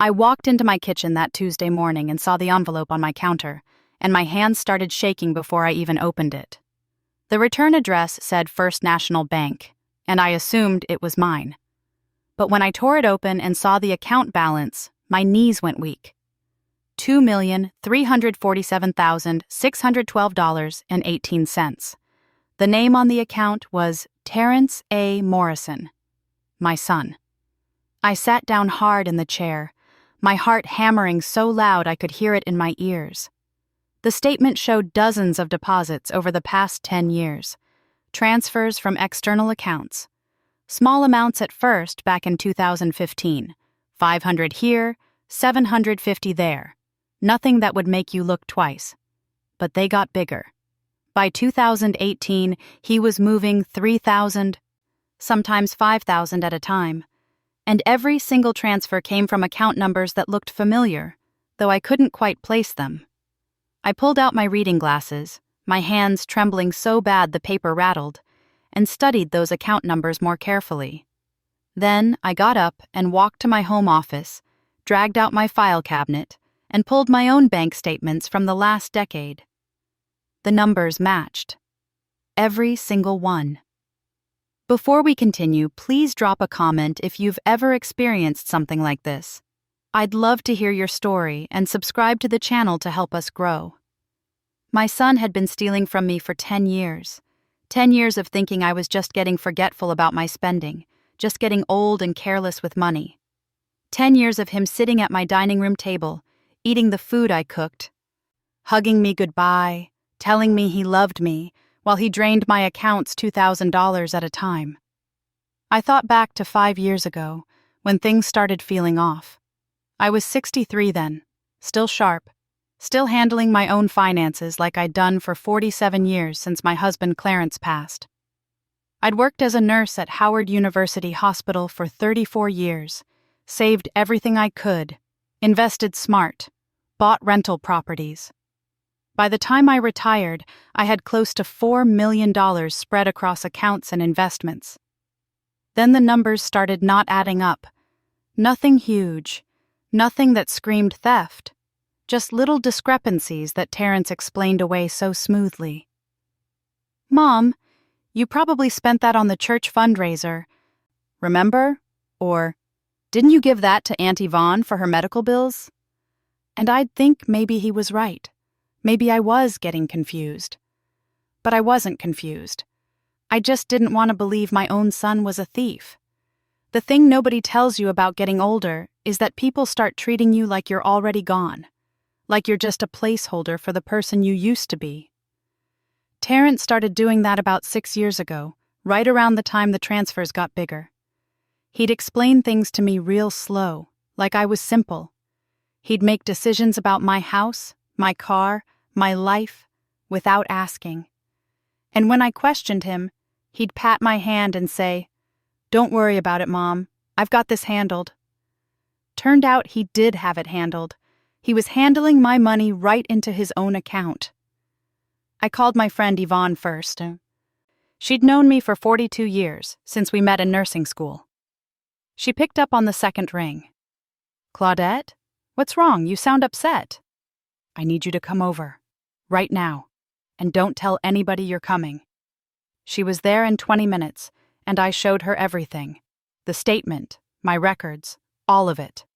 I walked into my kitchen that Tuesday morning and saw the envelope on my counter, and my hands started shaking before I even opened it. The return address said First National Bank, and I assumed it was mine. But when I tore it open and saw the account balance, my knees went weak. $2,347,612.18. The name on the account was Terrence A. Morrison, my son. I sat down hard in the chair, my heart hammering so loud I could hear it in my ears. The statement showed dozens of deposits over the past 10 years, transfers from external accounts. Small amounts at first back in 2015, 500 here, 750 there. Nothing that would make you look twice. But they got bigger. By 2018, he was moving 3,000, sometimes 5,000 at a time. And every single transfer came from account numbers that looked familiar, though I couldn't quite place them. I pulled out my reading glasses, my hands trembling so bad the paper rattled, and studied those account numbers more carefully. Then I got up and walked to my home office, dragged out my file cabinet, and pulled my own bank statements from the last decade. The numbers matched. Every single one. Before we continue, please drop a comment if you've ever experienced something like this. I'd love to hear your story and subscribe to the channel to help us grow. My son had been stealing from me for 10 years. 10 years of thinking I was just getting forgetful about my spending, just getting old and careless with money. 10 years of him sitting at my dining room table, eating the food I cooked, hugging me goodbye, telling me he loved me, while he drained my accounts $2,000 at a time. I thought back to 5 years ago, when things started feeling off. I was 63 then, still sharp, still handling my own finances like I'd done for 47 years since my husband Clarence passed. I'd worked as a nurse at Howard University Hospital for 34 years, saved everything I could, invested smart, bought rental properties. By the time I retired, I had close to $4 million spread across accounts and investments. Then the numbers started not adding up. Nothing huge, nothing that screamed theft, just little discrepancies that Terrence explained away so smoothly. "Mom, you probably spent that on the church fundraiser. Remember? Or, didn't you give that to Aunt Yvonne for her medical bills?" And I'd think maybe he was right. Maybe I was getting confused. But I wasn't confused. I just didn't want to believe my own son was a thief. The thing nobody tells you about getting older is that people start treating you like you're already gone, like you're just a placeholder for the person you used to be. Terrence started doing that about 6 years ago, right around the time the transfers got bigger. He'd explain things to me real slow, like I was simple. He'd make decisions about my house, my car, my life, without asking. And when I questioned him, he'd pat my hand and say, "Don't worry about it, Mom. I've got this handled." Turned out he did have it handled. He was handling my money right into his own account. I called my friend Yvonne first. She'd known me for 42 years, since we met in nursing school. She picked up on the second ring. "Claudette? What's wrong? You sound upset." "I need you to come over, right now, and don't tell anybody you're coming." She was there in 20 minutes, and I showed her everything. The statement, my records, all of it.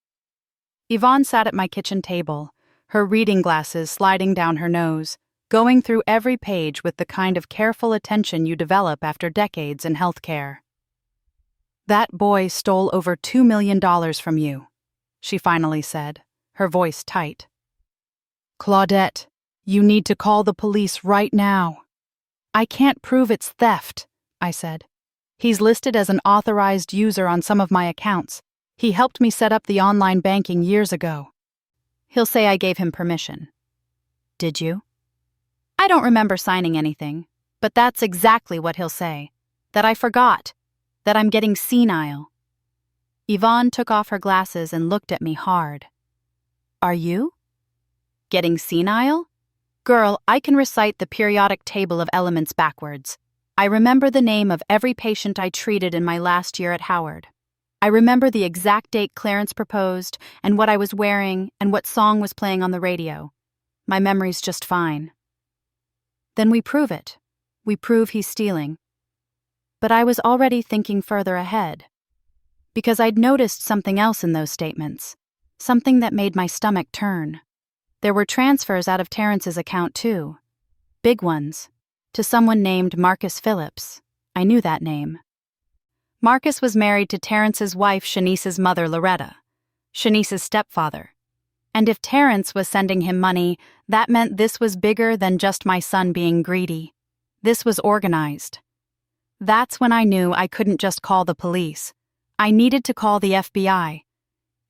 Yvonne sat at my kitchen table, her reading glasses sliding down her nose, going through every page with the kind of careful attention you develop after decades in healthcare. "That boy stole over $2 million from you," she finally said, her voice tight. "Claudette, you need to call the police right now." "I can't prove it's theft," I said. "He's listed as an authorized user on some of my accounts. He helped me set up the online banking years ago." "He'll say I gave him permission." "Did you?" "I don't remember signing anything, but that's exactly what he'll say. That I forgot. That I'm getting senile." Yvonne took off her glasses and looked at me hard. "Are you? Getting senile? Girl, I can recite the periodic table of elements backwards. I remember the name of every patient I treated in my last year at Howard. I remember the exact date Clarence proposed, and what I was wearing, and what song was playing on the radio. My memory's just fine. Then we prove it. We prove he's stealing. But I was already thinking further ahead. Because I'd noticed something else in those statements. Something that made my stomach turn. There were transfers out of Terrence's account, too. Big ones. To someone named Marcus Phillips. I knew that name. Marcus was married to Terrence's wife Shanice's mother, Loretta. Shanice's stepfather. And if Terrence was sending him money, that meant this was bigger than just my son being greedy. This was organized. That's when I knew I couldn't just call the police. I needed to call the FBI.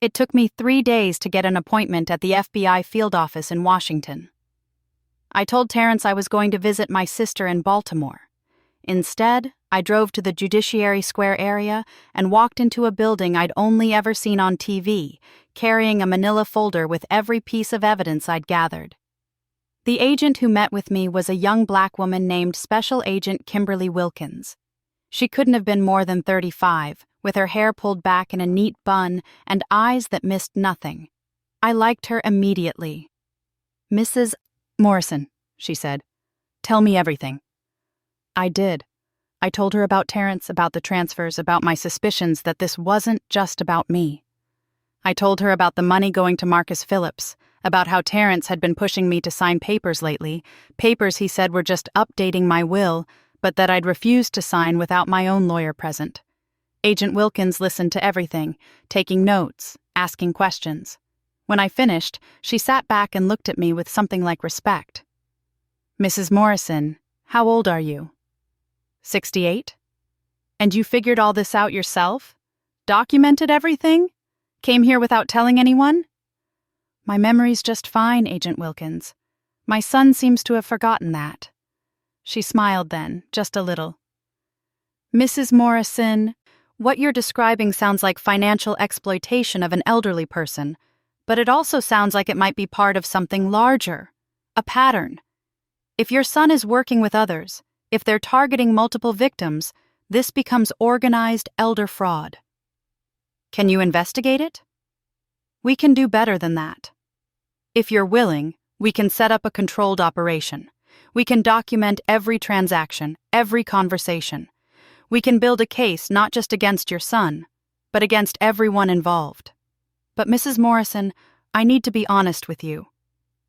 It took me 3 days to get an appointment at the FBI field office in Washington. I told Terrence I was going to visit my sister in Baltimore. Instead, I drove to the Judiciary Square area and walked into a building I'd only ever seen on TV, carrying a manila folder with every piece of evidence I'd gathered. The agent who met with me was a young black woman named Special Agent Kimberly Wilkins. She couldn't have been more than 35, with her hair pulled back in a neat bun and eyes that missed nothing. I liked her immediately. "Mrs. Morrison," she said, "tell me everything." I did. I told her about Terrence, about the transfers, about my suspicions that this wasn't just about me. I told her about the money going to Marcus Phillips, about how Terrence had been pushing me to sign papers lately, papers he said were just updating my will, but that I'd refused to sign without my own lawyer present. Agent Wilkins listened to everything, taking notes, asking questions. When I finished, she sat back and looked at me with something like respect. "Mrs. Morrison, how old are you?" 68? "And you figured all this out yourself? Documented everything? Came here without telling anyone?" "My memory's just fine, Agent Wilkins. My son seems to have forgotten that." She smiled then, just a little. "Mrs. Morrison, what you're describing sounds like financial exploitation of an elderly person, but it also sounds like it might be part of something larger, a pattern. If your son is working with others, if they're targeting multiple victims, this becomes organized elder fraud. Can you investigate it? We can do better than that. If you're willing, we can set up a controlled operation. We can document every transaction, every conversation. We can build a case not just against your son, but against everyone involved. But Mrs. Morrison, I need to be honest with you.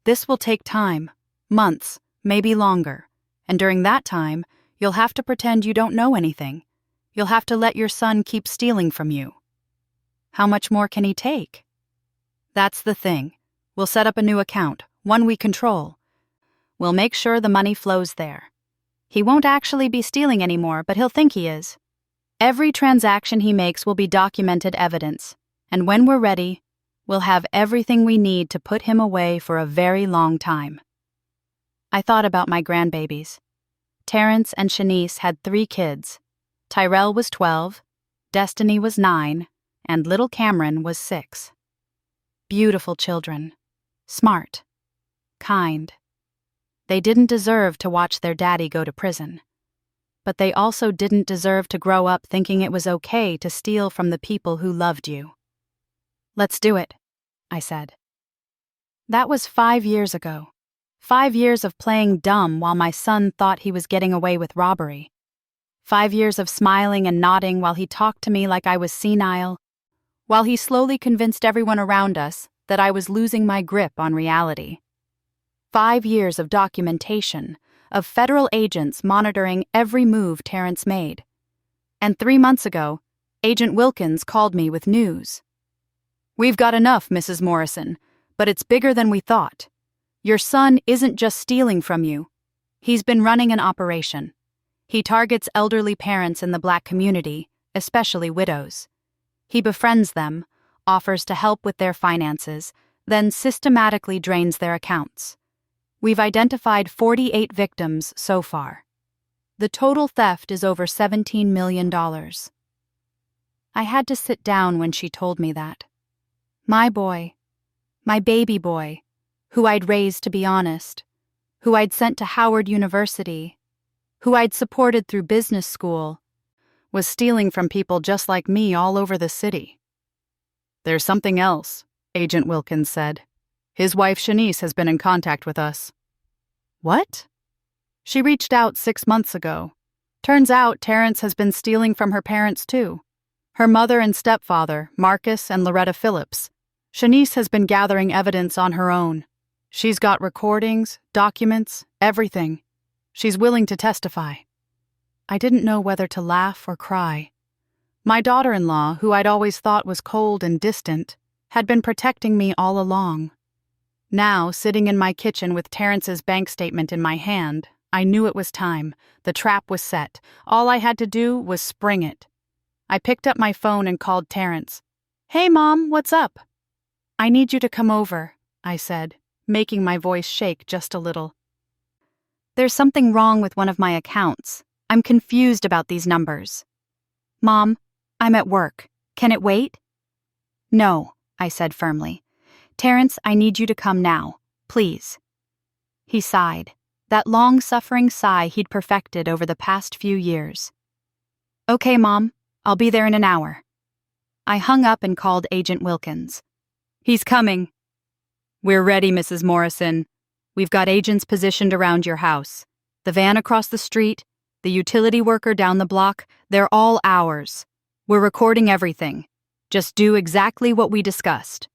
This will take time, months, maybe longer. And during that time, you'll have to pretend you don't know anything. You'll have to let your son keep stealing from you. How much more can he take? That's the thing. We'll set up a new account, one we control. We'll make sure the money flows there. He won't actually be stealing anymore, but he'll think he is. Every transaction he makes will be documented evidence, and when we're ready, we'll have everything we need to put him away for a very long time. I thought about my grandbabies. Terrence and Shanice had 3 kids. Tyrell was 12, Destiny was 9, and little Cameron was 6. Beautiful children. Smart. Kind. They didn't deserve to watch their daddy go to prison. But they also didn't deserve to grow up thinking it was okay to steal from the people who loved you. "Let's do it," I said. That was 5 years ago. 5 years of playing dumb while my son thought he was getting away with robbery. 5 years of smiling and nodding while he talked to me like I was senile, while he slowly convinced everyone around us that I was losing my grip on reality. 5 years of documentation, of federal agents monitoring every move Terrence made. And 3 months ago, Agent Wilkins called me with news. "We've got enough, Mrs. Morrison, but it's bigger than we thought. Your son isn't just stealing from you. He's been running an operation. He targets elderly parents in the Black community, especially widows. He befriends them, offers to help with their finances, then systematically drains their accounts. We've identified 48 victims so far. The total theft is over $17 million. I had to sit down when she told me that. My boy, my baby boy, who I'd raised to be honest, who I'd sent to Howard University, who I'd supported through business school, was stealing from people just like me all over the city. "There's something else," Agent Wilkins said. "His wife Shanice has been in contact with us." "What?" "She reached out 6 months ago. Turns out Terrence has been stealing from her parents too. Her mother and stepfather, Marcus and Loretta Phillips. Shanice has been gathering evidence on her own. She's got recordings, documents, everything. She's willing to testify." I didn't know whether to laugh or cry. My daughter-in-law, who I'd always thought was cold and distant, had been protecting me all along. Now, sitting in my kitchen with Terrence's bank statement in my hand, I knew it was time. The trap was set. All I had to do was spring it. I picked up my phone and called Terrence. "Hey, Mom, what's up?" "I need you to come over," I said, making my voice shake just a little. "There's something wrong with one of my accounts. I'm confused about these numbers." "Mom, I'm at work. Can it wait?" "No," I said firmly. "Terrence, I need you to come now. Please." He sighed, that long-suffering sigh he'd perfected over the past few years. "Okay, Mom, I'll be there in an hour." I hung up and called Agent Wilkins. "He's coming." "We're ready, Mrs. Morrison. We've got agents positioned around your house. The van across the street, the utility worker down the block, they're all ours. We're recording everything. Just do exactly what we discussed."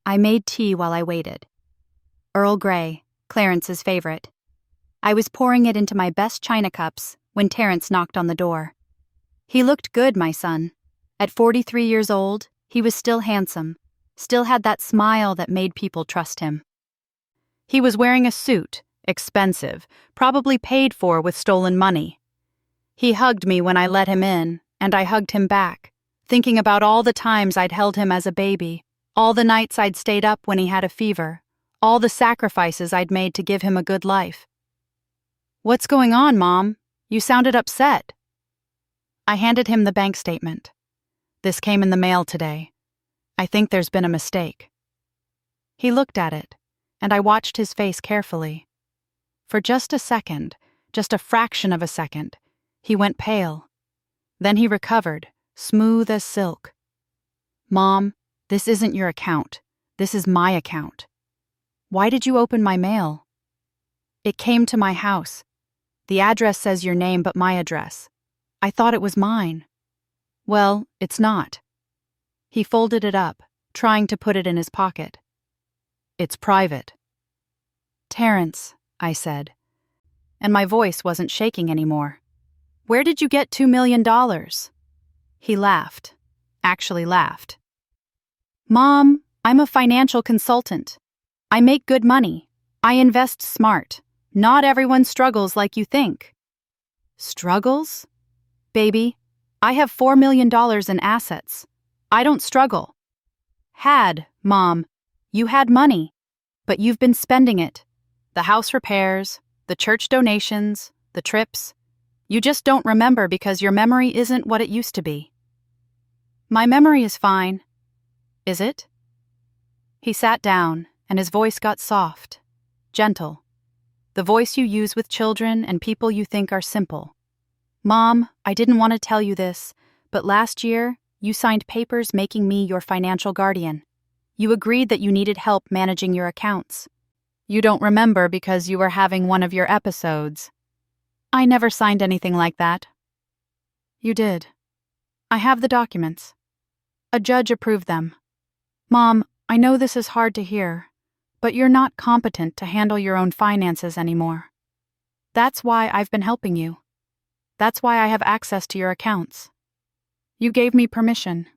I made tea while I waited. Earl Grey, Clarence's favorite. I was pouring it into my best china cups when Terrence knocked on the door. He looked good, my son. At 43 years old, he was still handsome, still had that smile that made people trust him. He was wearing a suit, expensive, probably paid for with stolen money. He hugged me when I let him in, and I hugged him back, thinking about all the times I'd held him as a baby, all the nights I'd stayed up when he had a fever, all the sacrifices I'd made to give him a good life. "What's going on, Mom? You sounded upset." I handed him the bank statement. "This came in the mail today. I think there's been a mistake." He looked at it, and I watched his face carefully. For just a second, just a fraction of a second, he went pale. Then he recovered, smooth as silk. "Mom, this isn't your account. This is my account. Why did you open my mail?" "It came to my house. The address says your name but my address. I thought it was mine." "Well, it's not." He folded it up, trying to put it in his pocket. "It's private." "Terrence," I said, and my voice wasn't shaking anymore. "Where did you get $2 million? He laughed, actually laughed. "Mom, I'm a financial consultant. I make good money. I invest smart. Not everyone struggles like you think." "Struggles? Baby, I have $4 million in assets. I don't struggle." "Had, Mom. You had money, but you've been spending it. The house repairs, the church donations, the trips. You just don't remember because your memory isn't what it used to be." "My memory is fine." "Is it?" He sat down, and his voice got soft, gentle. The voice you use with children and people you think are simple. "Mom, I didn't want to tell you this, but last year, you signed papers making me your financial guardian. You agreed that you needed help managing your accounts. You don't remember because you were having one of your episodes." "I never signed anything like that." "You did. I have the documents. A judge approved them. Mom, I know this is hard to hear, but you're not competent to handle your own finances anymore. That's why I've been helping you. That's why I have access to your accounts. You gave me permission."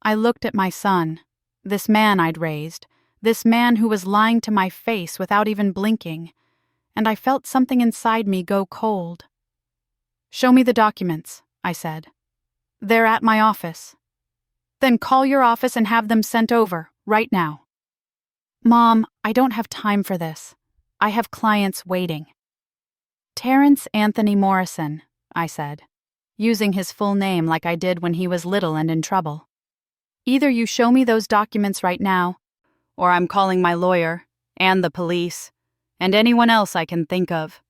I looked at my son, this man I'd raised, this man who was lying to my face without even blinking, and I felt something inside me go cold. "Show me the documents," I said. "They're at my office." "Then call your office and have them sent over, right now." "Mom, I don't have time for this. I have clients waiting." "Terrence Anthony Morrison," I said, using his full name like I did when he was little and in trouble. "Either you show me those documents right now, or I'm calling my lawyer, and the police, and anyone else I can think of."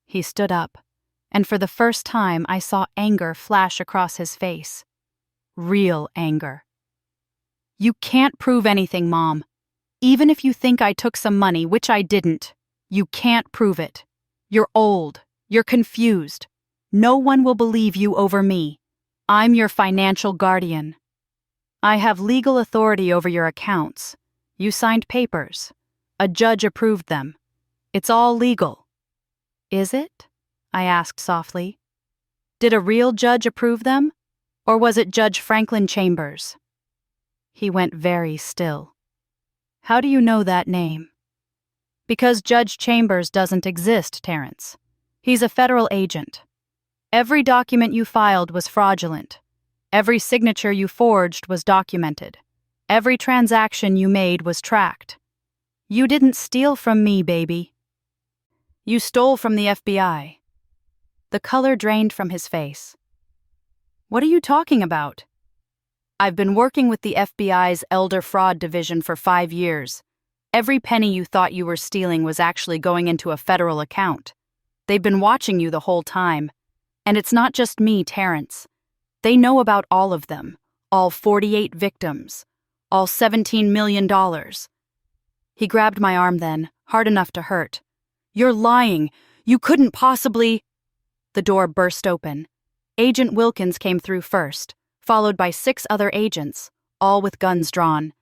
He stood up, and for the first time I saw anger flash across his face. Real anger. You can't prove anything, Mom. Even if you think I took some money, which I didn't, you can't prove it. You're old. You're confused. No one will believe you over me. I'm your financial guardian. I have legal authority over your accounts. You signed papers. A judge approved them. It's all legal. Is it? I asked softly. Did a real judge approve them? Or was it Judge Franklin Chambers? He went very still. How do you know that name? Because Judge Chambers doesn't exist, Terrence. He's a federal agent. Every document you filed was fraudulent. Every signature you forged was documented. Every transaction you made was tracked. You didn't steal from me, baby. You stole from the FBI. The color drained from his face. What are you talking about? I've been working with the FBI's Elder Fraud Division for 5 years. Every penny you thought you were stealing was actually going into a federal account. They've been watching you the whole time. And it's not just me, Terrence. They know about all of them, all 48 victims, all $17 million. He grabbed my arm then, hard enough to hurt. You're lying. You couldn't possibly... The door burst open. Agent Wilkins came through first, followed by 6 other agents, all with guns drawn.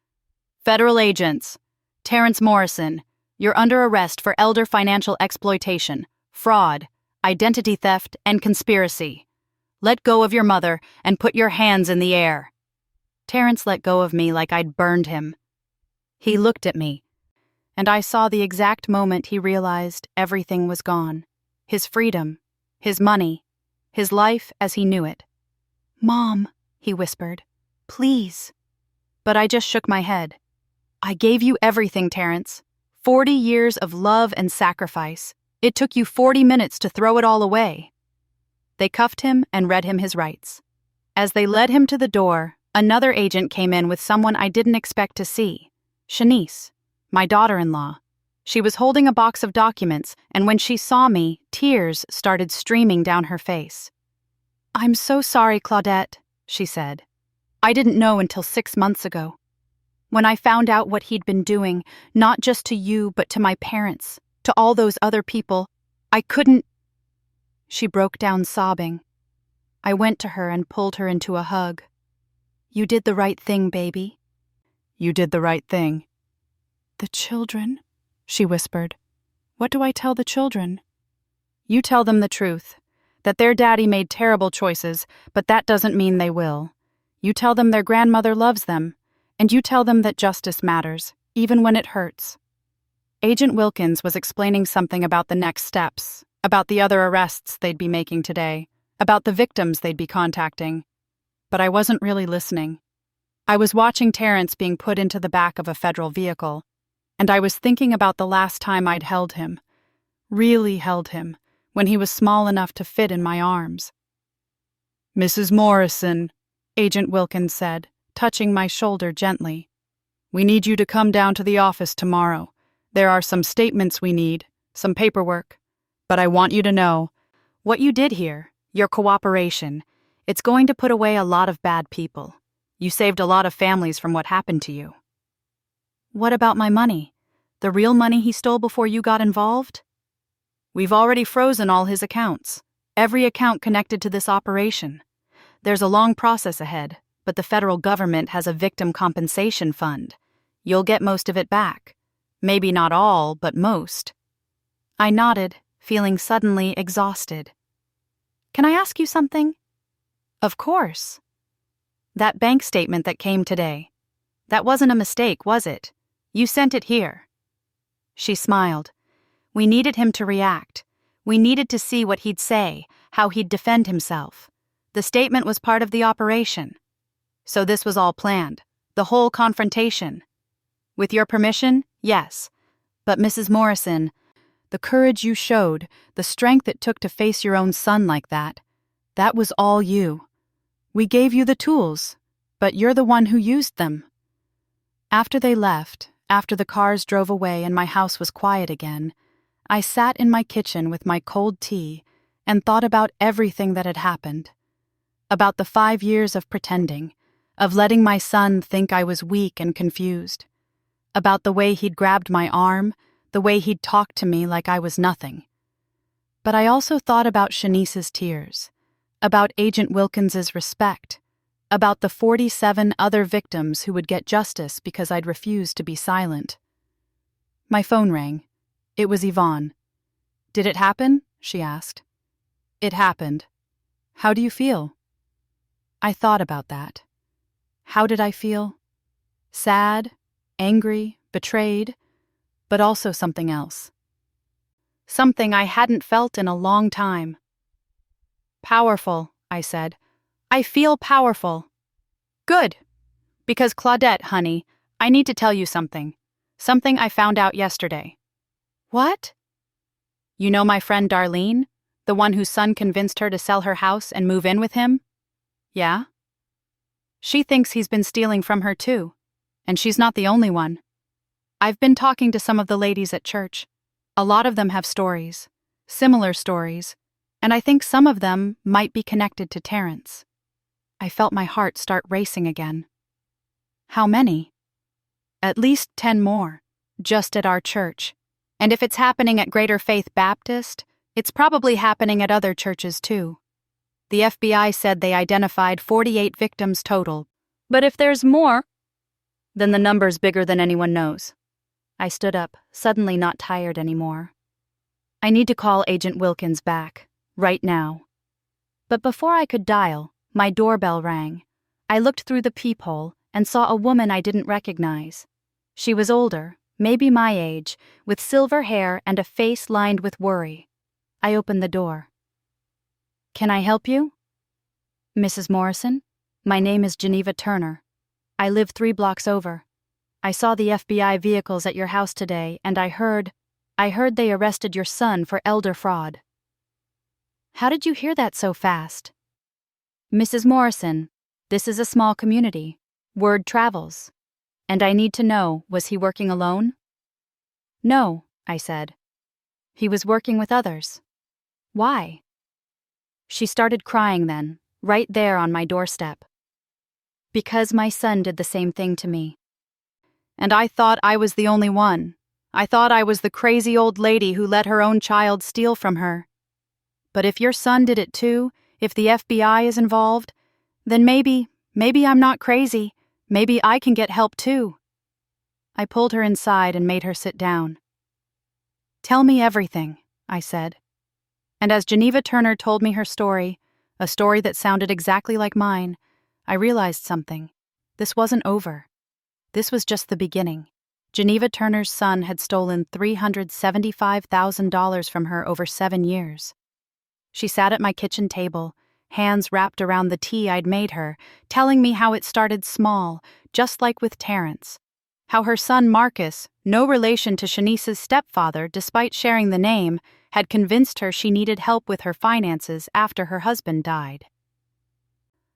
Federal agents. Terrence Morrison, you're under arrest for elder financial exploitation, fraud, identity theft, and conspiracy. Let go of your mother and put your hands in the air. Terrence let go of me like I'd burned him. He looked at me, and I saw the exact moment he realized everything was gone. His freedom, his money, his life as he knew it. Mom, he whispered, please. But I just shook my head. I gave you everything, Terrence. 40 years of love and sacrifice. It took you 40 minutes to throw it all away. They cuffed him and read him his rights. As they led him to the door, another agent came in with someone I didn't expect to see. Shanice, my daughter-in-law. She was holding a box of documents, and when she saw me, tears started streaming down her face. I'm so sorry, Claudette, she said. I didn't know until 6 months ago. When I found out what he'd been doing, not just to you, but to my parents, to all those other people, I couldn't... She broke down sobbing. I went to her and pulled her into a hug. You did the right thing, baby. You did the right thing. The children, she whispered. What do I tell the children? You tell them the truth, that their daddy made terrible choices, but that doesn't mean they will. You tell them their grandmother loves them, and you tell them that justice matters, even when it hurts. Agent Wilkins was explaining something about the next steps, about the other arrests they'd be making today, about the victims they'd be contacting. But I wasn't really listening. I was watching Terrence being put into the back of a federal vehicle, and I was thinking about the last time I'd held him, really held him, when he was small enough to fit in my arms. Mrs. Morrison, Agent Wilkins said, touching my shoulder gently. We need you to come down to the office tomorrow. There are some statements we need, some paperwork. But I want you to know, what you did here, your cooperation, it's going to put away a lot of bad people. You saved a lot of families from what happened to you. What about my money? The real money he stole before you got involved? We've already frozen all his accounts. Every account connected to this operation. There's a long process ahead, but the federal government has a victim compensation fund. You'll get most of it back. Maybe not all, but most. I nodded, feeling suddenly exhausted. Can I ask you something? Of course. That bank statement that came today. That wasn't a mistake, was it? You sent it here. She smiled. We needed him to react. We needed to see what he'd say, how he'd defend himself. The statement was part of the operation. So this was all planned, the whole confrontation. With your permission, yes. But Mrs. Morrison, the courage you showed, the strength it took to face your own son like that was all you. We gave you the tools, but you're the one who used them. After they left, after the cars drove away and my house was quiet again, I sat in my kitchen with my cold tea and thought about everything that had happened. About the 5 years of pretending, of letting my son think I was weak and confused. About the way he'd grabbed my arm, the way he'd talked to me like I was nothing. But I also thought about Shanice's tears, about Agent Wilkins's respect, about the 47 other victims who would get justice because I'd refused to be silent. My phone rang. It was Yvonne. "Did it happen?" she asked. "It happened. How do you feel?" I thought about that. How did I feel? Sad, angry, betrayed, but also something else. Something I hadn't felt in a long time. "Powerful," I said. "I feel powerful." "Good. Because Claudette, honey, I need to tell you something. Something I found out yesterday." "What?" "You know my friend Darlene? The one whose son convinced her to sell her house and move in with him?" "Yeah?" "She thinks he's been stealing from her too. And she's not the only one. I've been talking to some of the ladies at church. A lot of them have stories, similar stories, and I think some of them might be connected to Terrence." I felt my heart start racing again. "How many?" "At least 10 more, just at our church. And if it's happening at Greater Faith Baptist, it's probably happening at other churches too. The FBI said they identified 48 victims total. But if there's more, then the number's bigger than anyone knows." I stood up, suddenly not tired anymore. "I need to call Agent Wilkins back, right now." But before I could dial, my doorbell rang. I looked through the peephole and saw a woman I didn't recognize. She was older, maybe my age, with silver hair and a face lined with worry. I opened the door. "Can I help you?" "Mrs. Morrison, my name is Geneva Turner. I live 3 blocks over. I saw the FBI vehicles at your house today, and I heard they arrested your son for elder fraud." "How did you hear that so fast?" "Mrs. Morrison, this is a small community. Word travels. And I need to know, was he working alone?" "No," I said. "He was working with others." "Why?" She started crying then, right there on my doorstep. "Because my son did the same thing to me. And I thought I was the only one. I thought I was the crazy old lady who let her own child steal from her. But if your son did it too, if the FBI is involved, then maybe I'm not crazy. Maybe I can get help too." I pulled her inside and made her sit down. "Tell me everything," I said. And as Geneva Turner told me her story, a story that sounded exactly like mine, I realized something. This wasn't over. This was just the beginning. Geneva Turner's son had stolen $375,000 from her over 7 years. She sat at my kitchen table, hands wrapped around the tea I'd made her, telling me how it started small, just like with Terrence. How her son Marcus, no relation to Shanice's stepfather despite sharing the name, had convinced her she needed help with her finances after her husband died.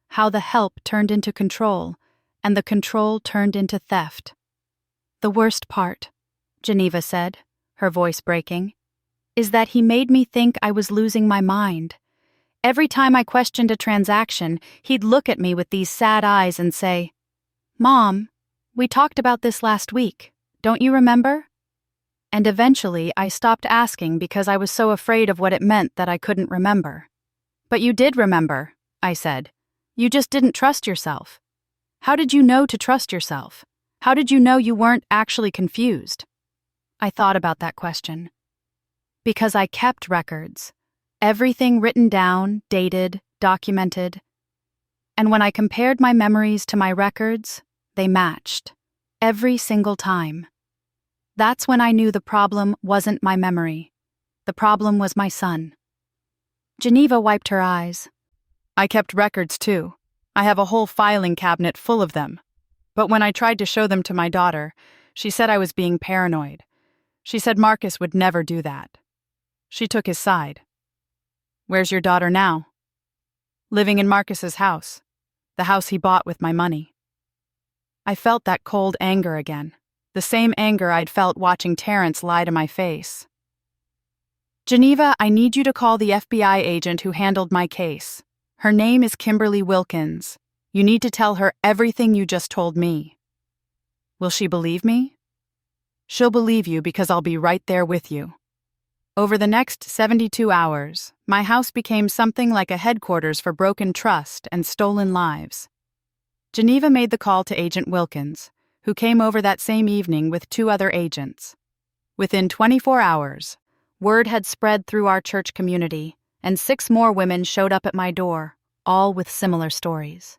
How the help turned into control, and the control turned into theft. "The worst part," Geneva said, her voice breaking, "is that he made me think I was losing my mind. Every time I questioned a transaction, he'd look at me with these sad eyes and say, 'Mom, we talked about this last week. Don't you remember?' And eventually I stopped asking because I was so afraid of what it meant that I couldn't remember." "But you did remember," I said. "You just didn't trust yourself. How did you know to trust yourself? How did you know you weren't actually confused?" I thought about that question. Because I kept records. Everything written down, dated, documented. And when I compared my memories to my records, they matched. Every single time. That's when I knew the problem wasn't my memory. The problem was my son. Geneva wiped her eyes. "I kept records too. I have a whole filing cabinet full of them. But when I tried to show them to my daughter, she said I was being paranoid. She said Marcus would never do that. She took his side." "Where's your daughter now?" "Living in Marcus's house. The house he bought with my money." I felt that cold anger again. The same anger I'd felt watching Terrence lie to my face. Geneva, I need you to call the FBI agent who handled my case. Her name is Kimberly Wilkins. You need to tell her everything you just told me. Will she believe me? She'll believe you because I'll be right there with you. Over the next 72 hours, my house became something like a headquarters for broken trust and stolen lives. Geneva made the call to Agent Wilkins, who came over that same evening with 2 other agents. Within 24 hours, word had spread through our church community, and 6 more women showed up at my door, all with similar stories.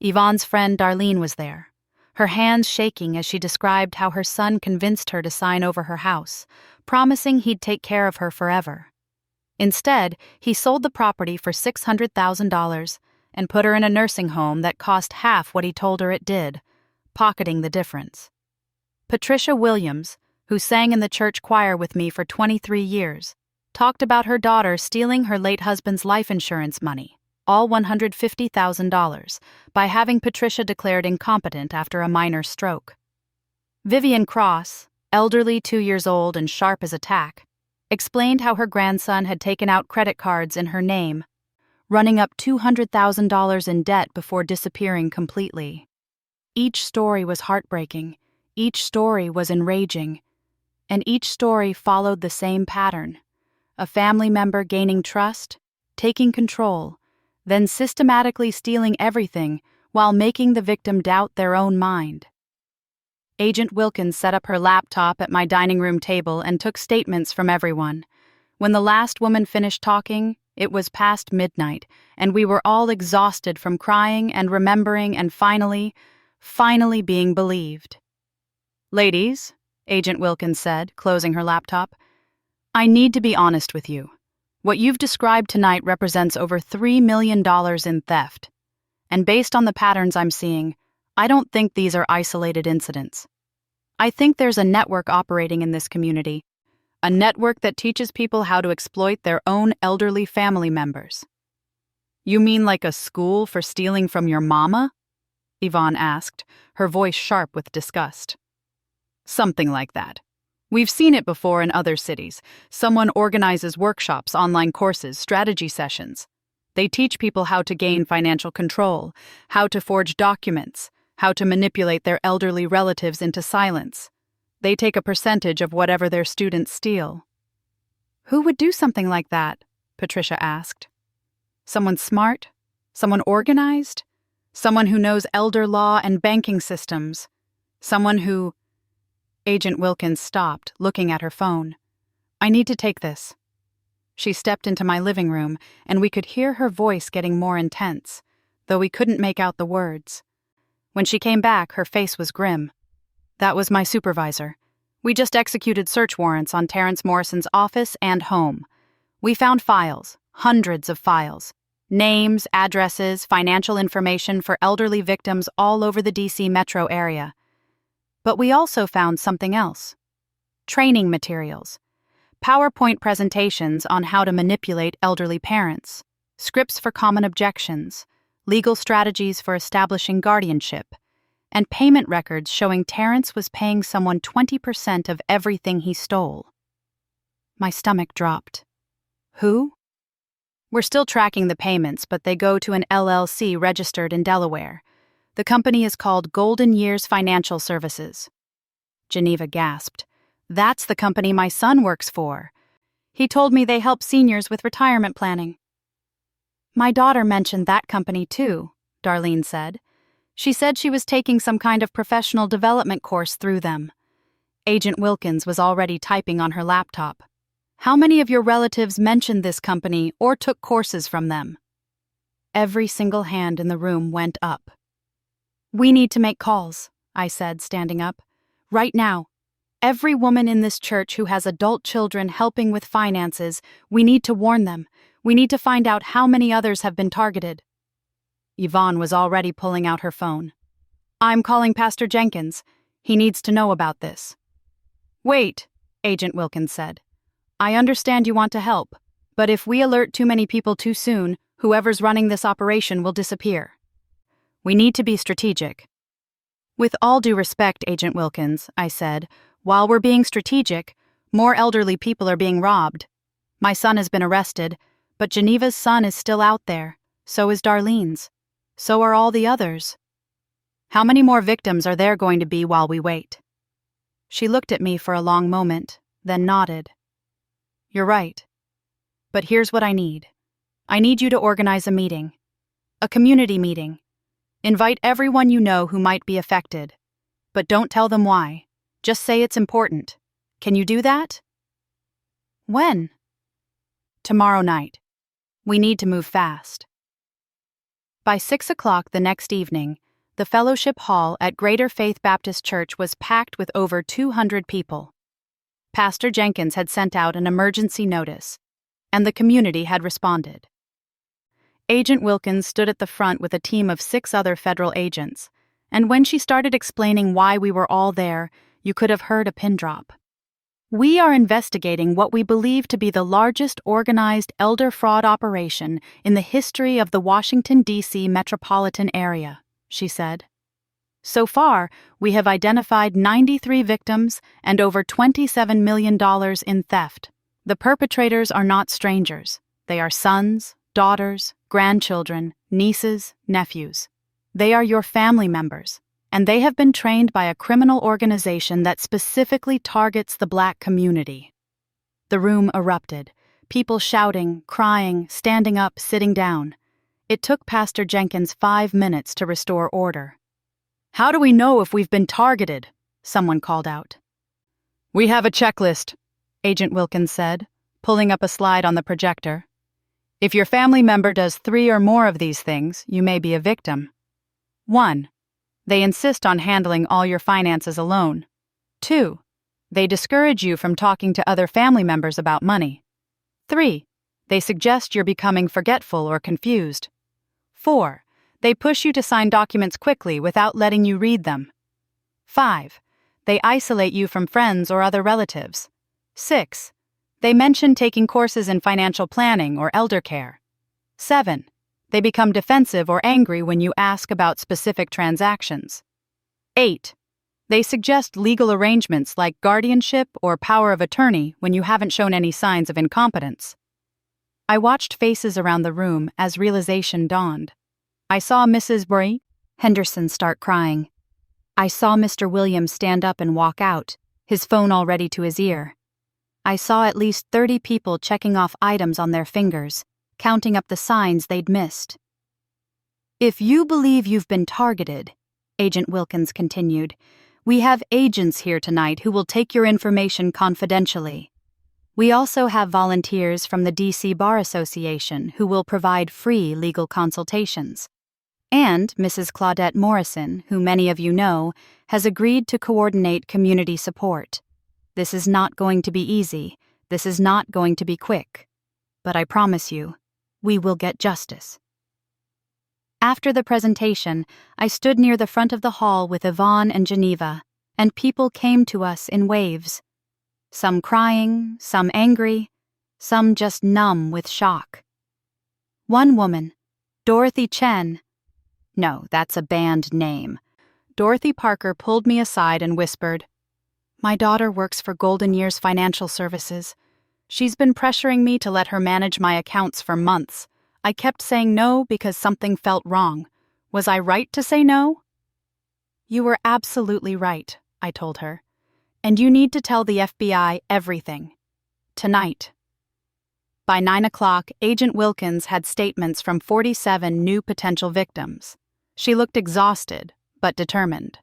Yvonne's friend Darlene was there, her hands shaking as she described how her son convinced her to sign over her house, promising he'd take care of her forever. Instead, he sold the property for $600,000 and put her in a nursing home that cost half what he told her it did, pocketing the difference. Patricia Williams, who sang in the church choir with me for 23 years, talked about her daughter stealing her late husband's life insurance money, all $150,000, by having Patricia declared incompetent after a minor stroke. Vivian Cross, elderly, 2 years old and sharp as a tack, explained how her grandson had taken out credit cards in her name, running up $200,000 in debt before disappearing completely. Each story was heartbreaking, each story was enraging, and each story followed the same pattern: a family member gaining trust, taking control, then systematically stealing everything while making the victim doubt their own mind. Agent Wilkins set up her laptop at my dining room table and took statements from everyone. When the last woman finished talking, it was past midnight, and we were all exhausted from crying and remembering and finally being believed. "Ladies," Agent Wilkins said, closing her laptop, "I need to be honest with you. What you've described tonight represents over $3 million in theft. And based on the patterns I'm seeing, I don't think these are isolated incidents. I think there's a network operating in this community, a network that teaches people how to exploit their own elderly family members." "You mean like a school for stealing from your mama?" Yvonne asked, her voice sharp with disgust. "Something like that. We've seen it before in other cities. Someone organizes workshops, online courses, strategy sessions. They teach people how to gain financial control, how to forge documents, how to manipulate their elderly relatives into silence. They take a percentage of whatever their students steal." "Who would do something like that?" Patricia asked. "Someone smart? Someone organized? Someone who knows elder law and banking systems? Someone who—" Agent Wilkins stopped, looking at her phone. "I need to take this." She stepped into my living room, and we could hear her voice getting more intense, though we couldn't make out the words. When she came back, her face was grim. "That was my supervisor. We just executed search warrants on Terrence Morrison's office and home. We found files, hundreds of files, names, addresses, financial information for elderly victims all over the D.C. metro area. But we also found something else. Training materials. PowerPoint presentations on how to manipulate elderly parents, scripts for common objections, legal strategies for establishing guardianship, and payment records showing Terrence was paying someone 20% of everything he stole." My stomach dropped. "Who?" "We're still tracking the payments, but they go to an LLC registered in Delaware. The company is called Golden Years Financial Services." Geneva gasped. "That's the company my son works for. He told me they help seniors with retirement planning." "My daughter mentioned that company too," Darlene said. "She said she was taking some kind of professional development course through them." Agent Wilkins was already typing on her laptop. "How many of your relatives mentioned this company or took courses from them?" Every single hand in the room went up. "We need to make calls," I said, standing up. "Right now. Every woman in this church who has adult children helping with finances, we need to warn them. We need to find out how many others have been targeted." Yvonne was already pulling out her phone. "I'm calling Pastor Jenkins. He needs to know about this." "Wait," Agent Wilkins said. "I understand you want to help, but if we alert too many people too soon, whoever's running this operation will disappear. We need to be strategic." "With all due respect, Agent Wilkins," I said, "while we're being strategic, more elderly people are being robbed. My son has been arrested, but Geneva's son is still out there. So is Darlene's. So are all the others. How many more victims are there going to be while we wait? She looked at me for a long moment, then nodded. You're right. But here's what I need. I need you to organize a meeting. A community meeting. Invite everyone you know who might be affected. But don't tell them why. Just say it's important. Can you do that? When? Tomorrow night. We need to move fast. By 6 o'clock the next evening, the fellowship hall at Greater Faith Baptist Church was packed with over 200 people. Pastor Jenkins had sent out an emergency notice, and the community had responded. Agent Wilkins stood at the front with a team of 6 other federal agents, and when she started explaining why we were all there, you could have heard a pin drop. We are investigating what we believe to be the largest organized elder fraud operation in the history of the Washington, D.C. metropolitan area, she said. So far, we have identified 93 victims and over $27 million in theft. The perpetrators are not strangers. They are sons, daughters, grandchildren, nieces, nephews. They are your family members, and they have been trained by a criminal organization that specifically targets the Black community. The room erupted, people shouting, crying, standing up, sitting down. It took Pastor Jenkins 5 minutes to restore order. How do we know if we've been targeted? Someone called out. We have a checklist, Agent Wilkins said, pulling up a slide on the projector. If your family member does 3 or more of these things, you may be a victim. 1. They insist on handling all your finances alone. 2. They discourage you from talking to other family members about money. 3. They suggest you're becoming forgetful or confused. 4. They push you to sign documents quickly without letting you read them. 5. They isolate you from friends or other relatives. 6. They mention taking courses in financial planning or elder care. 7. They become defensive or angry when you ask about specific transactions. 8. They suggest legal arrangements like guardianship or power of attorney when you haven't shown any signs of incompetence. I watched faces around the room as realization dawned. I saw Mrs. Bray Henderson start crying. I saw Mr. Williams stand up and walk out, his phone already to his ear. I saw at least 30 people checking off items on their fingers, counting up the signs they'd missed. If you believe you've been targeted, Agent Wilkins continued, we have agents here tonight who will take your information confidentially. We also have volunteers from the D.C. Bar Association who will provide free legal consultations. And Mrs. Claudette Morrison, who many of you know, has agreed to coordinate community support. This is not going to be easy. This is not going to be quick. But I promise you, we will get justice. After the presentation, I stood near the front of the hall with Yvonne and Geneva, and people came to us in waves. Some crying, some angry, some just numb with shock. One woman, Dorothy Chen. No, that's a band name. Dorothy Parker pulled me aside and whispered, My daughter works for Golden Years Financial Services. She's been pressuring me to let her manage my accounts for months. I kept saying no because something felt wrong. Was I right to say no? You were absolutely right, I told her. And you need to tell the FBI everything. Tonight. By 9 o'clock, Agent Wilkins had statements from 47 new potential victims. She looked exhausted, but determined.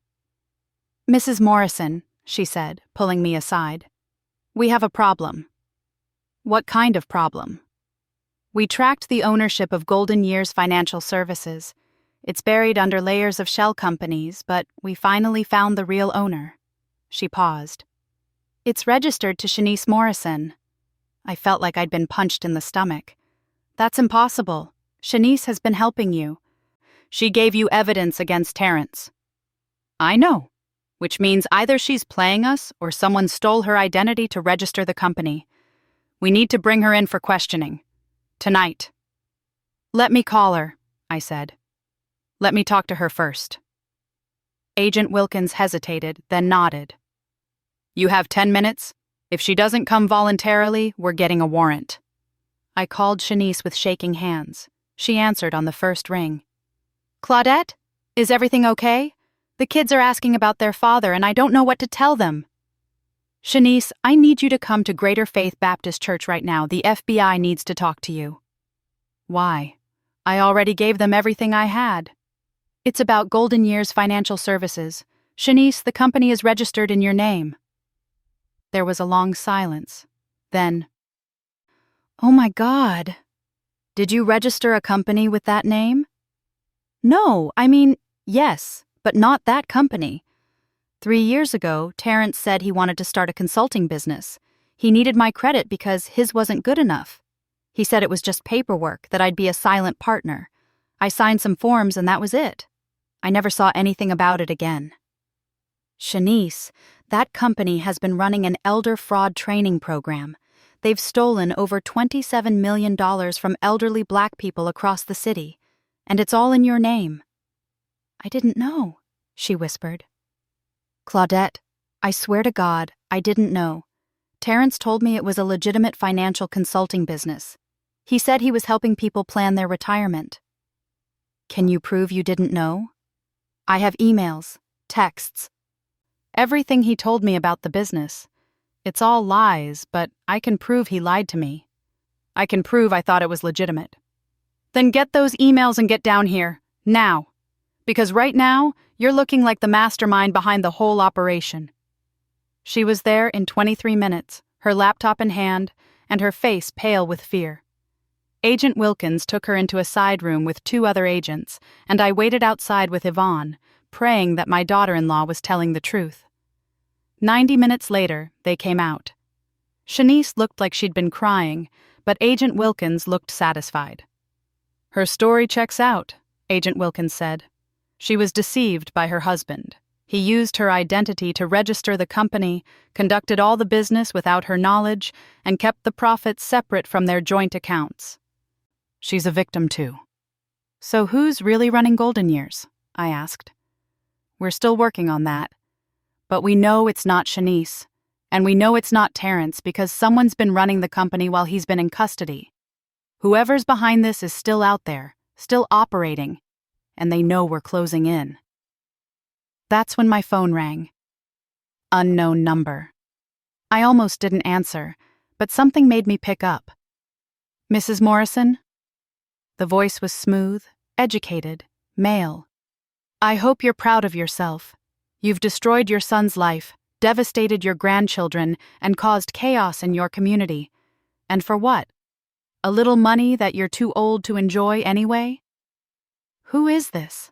Mrs. Morrison, she said, pulling me aside. We have a problem. What kind of problem? We tracked the ownership of Golden Years Financial Services. It's buried under layers of shell companies, but we finally found the real owner. She paused. It's registered to Shanice Morrison. I felt like I'd been punched in the stomach. That's impossible. Shanice has been helping you. She gave you evidence against Terrence. I know, which means either she's playing us or someone stole her identity to register the company. We need to bring her in for questioning. Tonight. Let me call her, I said. Let me talk to her first. Agent Wilkins hesitated, then nodded. You have 10 minutes. If she doesn't come voluntarily, we're getting a warrant. I called Shanice with shaking hands. She answered on the first ring. Claudette? Is everything okay? The kids are asking about their father and I don't know what to tell them. Shanice, I need you to come to Greater Faith Baptist Church right now. The FBI needs to talk to you. Why? I already gave them everything I had. It's about Golden Years Financial Services. Shanice, the company is registered in your name. There was a long silence. Then, oh my God. Did you register a company with that name? No, yes, but not that company. 3 years ago, Terrence said he wanted to start a consulting business. He needed my credit because his wasn't good enough. He said it was just paperwork, that I'd be a silent partner. I signed some forms and that was it. I never saw anything about it again. Shanice, that company has been running an elder fraud training program. They've stolen over $27 million from elderly Black people across the city, and it's all in your name. I didn't know, she whispered. Claudette, I swear to God, I didn't know. Terrence told me it was a legitimate financial consulting business. He said he was helping people plan their retirement. Can you prove you didn't know? I have emails, texts, everything he told me about the business. It's all lies, but I can prove he lied to me. I can prove I thought it was legitimate. Then get those emails and get down here, now. Because right now, you're looking like the mastermind behind the whole operation. She was there in 23 minutes, her laptop in hand, and her face pale with fear. Agent Wilkins took her into a side room with 2 other agents, and I waited outside with Yvonne, praying that my daughter-in-law was telling the truth. 90 minutes later, they came out. Shanice looked like she'd been crying, but Agent Wilkins looked satisfied. Her story checks out, Agent Wilkins said. She was deceived by her husband. He used her identity to register the company, conducted all the business without her knowledge, and kept the profits separate from their joint accounts. She's a victim too. So who's really running Golden Years? I asked. We're still working on that. But we know it's not Shanice, and we know it's not Terrence because someone's been running the company while he's been in custody. Whoever's behind this is still out there, still operating, and they know we're closing in. That's when my phone rang. Unknown number. I almost didn't answer, but something made me pick up. Mrs. Morrison? The voice was smooth, educated, male. I hope you're proud of yourself. You've destroyed your son's life, devastated your grandchildren, and caused chaos in your community. And for what? A little money that you're too old to enjoy anyway? Who is this?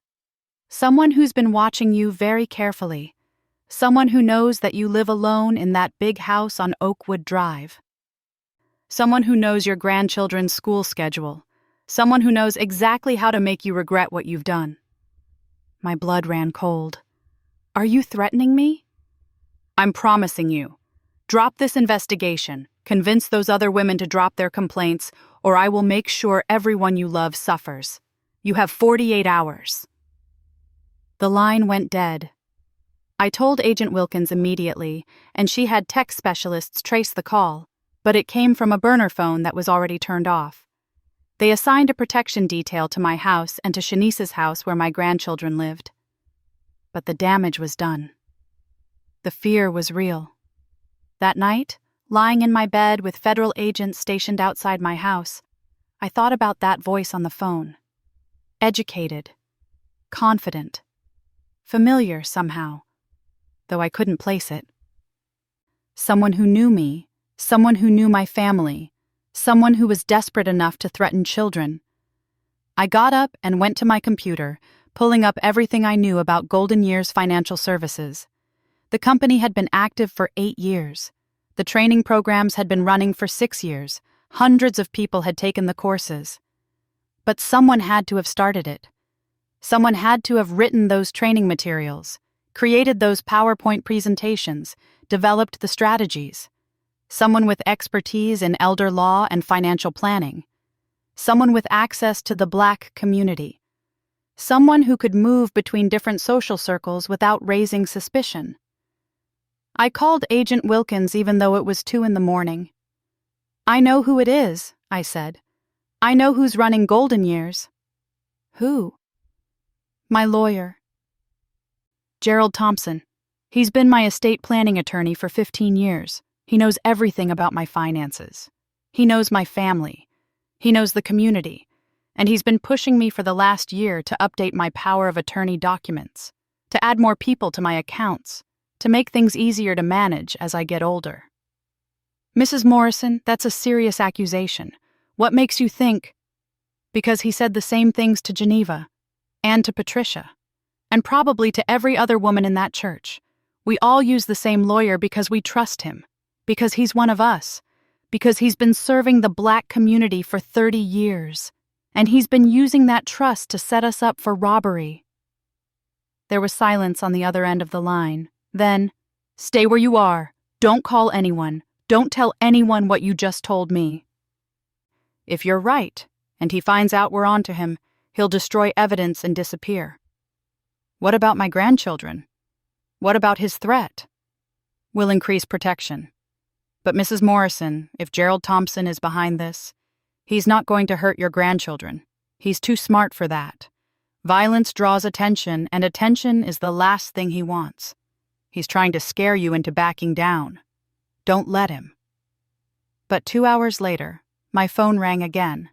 Someone who's been watching you very carefully. Someone who knows that you live alone in that big house on Oakwood Drive. Someone who knows your grandchildren's school schedule. Someone who knows exactly how to make you regret what you've done. My blood ran cold. Are you threatening me? I'm promising you. Drop this investigation. Convince those other women to drop their complaints, or I will make sure everyone you love suffers. You have 48 hours. The line went dead. I told Agent Wilkins immediately, and she had tech specialists trace the call, but it came from a burner phone that was already turned off. They assigned a protection detail to my house and to Shanice's house where my grandchildren lived. But the damage was done. The fear was real. That night, lying in my bed with federal agents stationed outside my house, I thought about that voice on the phone. Educated, confident, familiar somehow, though I couldn't place it. Someone who knew me, someone who knew my family, someone who was desperate enough to threaten children. I got up and went to my computer, pulling up everything I knew about Golden Years Financial Services. The company had been active for 8 years. The training programs had been running for 6 years. Hundreds of people had taken the courses. But someone had to have started it. Someone had to have written those training materials, created those PowerPoint presentations, developed the strategies. Someone with expertise in elder law and financial planning. Someone with access to the Black community. Someone who could move between different social circles without raising suspicion. I called Agent Wilkins even though it was 2 a.m. "I know who it is," I said. I know who's running Golden Years. Who? My lawyer. Gerald Thompson. He's been my estate planning attorney for 15 years. He knows everything about my finances. He knows my family. He knows the community. And he's been pushing me for the last year to update my power of attorney documents, to add more people to my accounts, to make things easier to manage as I get older. Mrs. Morrison, that's a serious accusation. What makes you think? Because he said the same things to Geneva, and to Patricia, and probably to every other woman in that church. We all use the same lawyer because we trust him, because he's one of us, because he's been serving the Black community for 30 years, and he's been using that trust to set us up for robbery. There was silence on the other end of the line. Then, "Stay where you are. Don't call anyone. Don't tell anyone what you just told me." If you're right, and he finds out we're onto him, he'll destroy evidence and disappear. What about my grandchildren? What about his threat? We'll increase protection. But Mrs. Morrison, if Gerald Thompson is behind this, he's not going to hurt your grandchildren. He's too smart for that. Violence draws attention, and attention is the last thing he wants. He's trying to scare you into backing down. Don't let him. But 2 hours later, my phone rang again.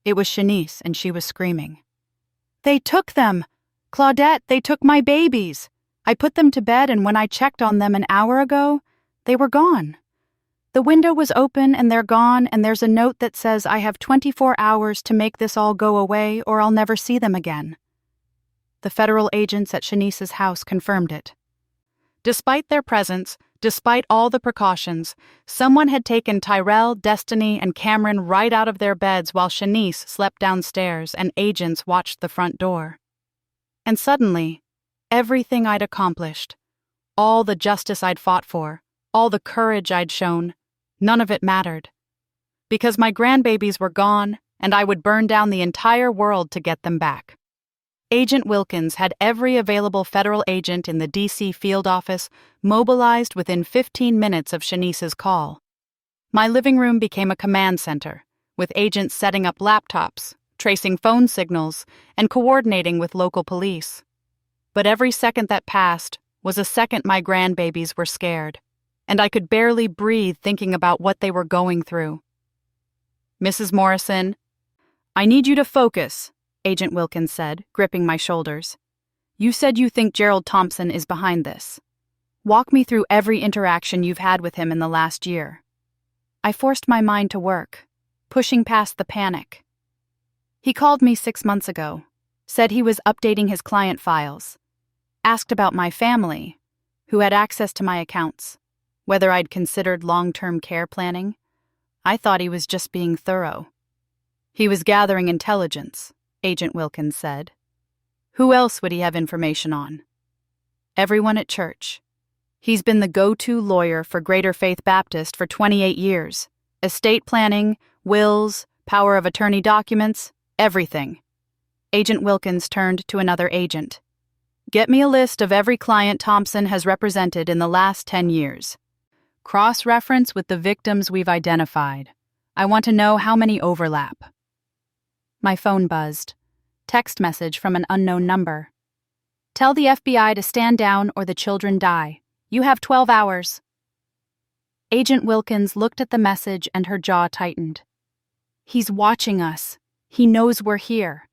It was Shanice, and she was screaming. "They took them! Claudette, they took my babies! I put them to bed, and when I checked on them an hour ago, they were gone. The window was open and they're gone, and there's a note that says I have 24 hours to make this all go away or I'll never see them again." The federal agents at Shanice's house confirmed it. Despite their presence, despite all the precautions, someone had taken Tyrell, Destiny, and Cameron right out of their beds while Shanice slept downstairs and agents watched the front door. And suddenly, everything I'd accomplished, all the justice I'd fought for, all the courage I'd shown, none of it mattered. Because my grandbabies were gone, and I would burn down the entire world to get them back. Agent Wilkins had every available federal agent in the D.C. field office mobilized within 15 minutes of Shanice's call. My living room became a command center, with agents setting up laptops, tracing phone signals, and coordinating with local police. But every second that passed was a second my grandbabies were scared, and I could barely breathe thinking about what they were going through. "Mrs. Morrison, I need you to focus," Agent Wilkins said, gripping my shoulders. "You said you think Gerald Thompson is behind this. Walk me through every interaction you've had with him in the last year." I forced my mind to work, pushing past the panic. He called me 6 months ago, said he was updating his client files, asked about my family, who had access to my accounts, whether I'd considered long-term care planning. I thought he was just being thorough. "He was gathering intelligence," Agent Wilkins said. "Who else would he have information on?" "Everyone at church. He's been the go-to lawyer for Greater Faith Baptist for 28 years. Estate planning, wills, power of attorney documents, everything." Agent Wilkins turned to another agent. "Get me a list of every client Thompson has represented in the last 10 years. Cross-reference with the victims we've identified. I want to know how many overlap." My phone buzzed. Text message from an unknown number. "Tell the FBI to stand down or the children die. You have 12 hours. Agent Wilkins looked at the message and her jaw tightened. "He's watching us. He knows we're here."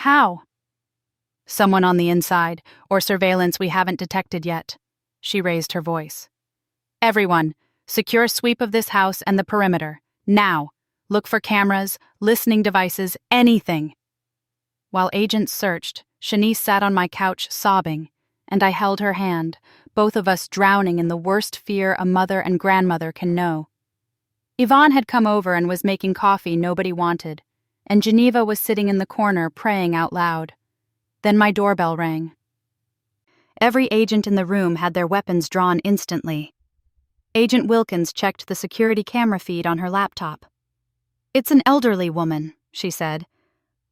"How?" "Someone on the inside, or surveillance we haven't detected yet." She raised her voice. "Everyone, secure a sweep of this house and the perimeter. Now. Look for cameras, listening devices, anything." While agents searched, Shanice sat on my couch sobbing, and I held her hand, both of us drowning in the worst fear a mother and grandmother can know. Yvonne had come over and was making coffee nobody wanted, and Geneva was sitting in the corner praying out loud. Then my doorbell rang. Every agent in the room had their weapons drawn instantly. Agent Wilkins checked the security camera feed on her laptop. "It's an elderly woman," she said.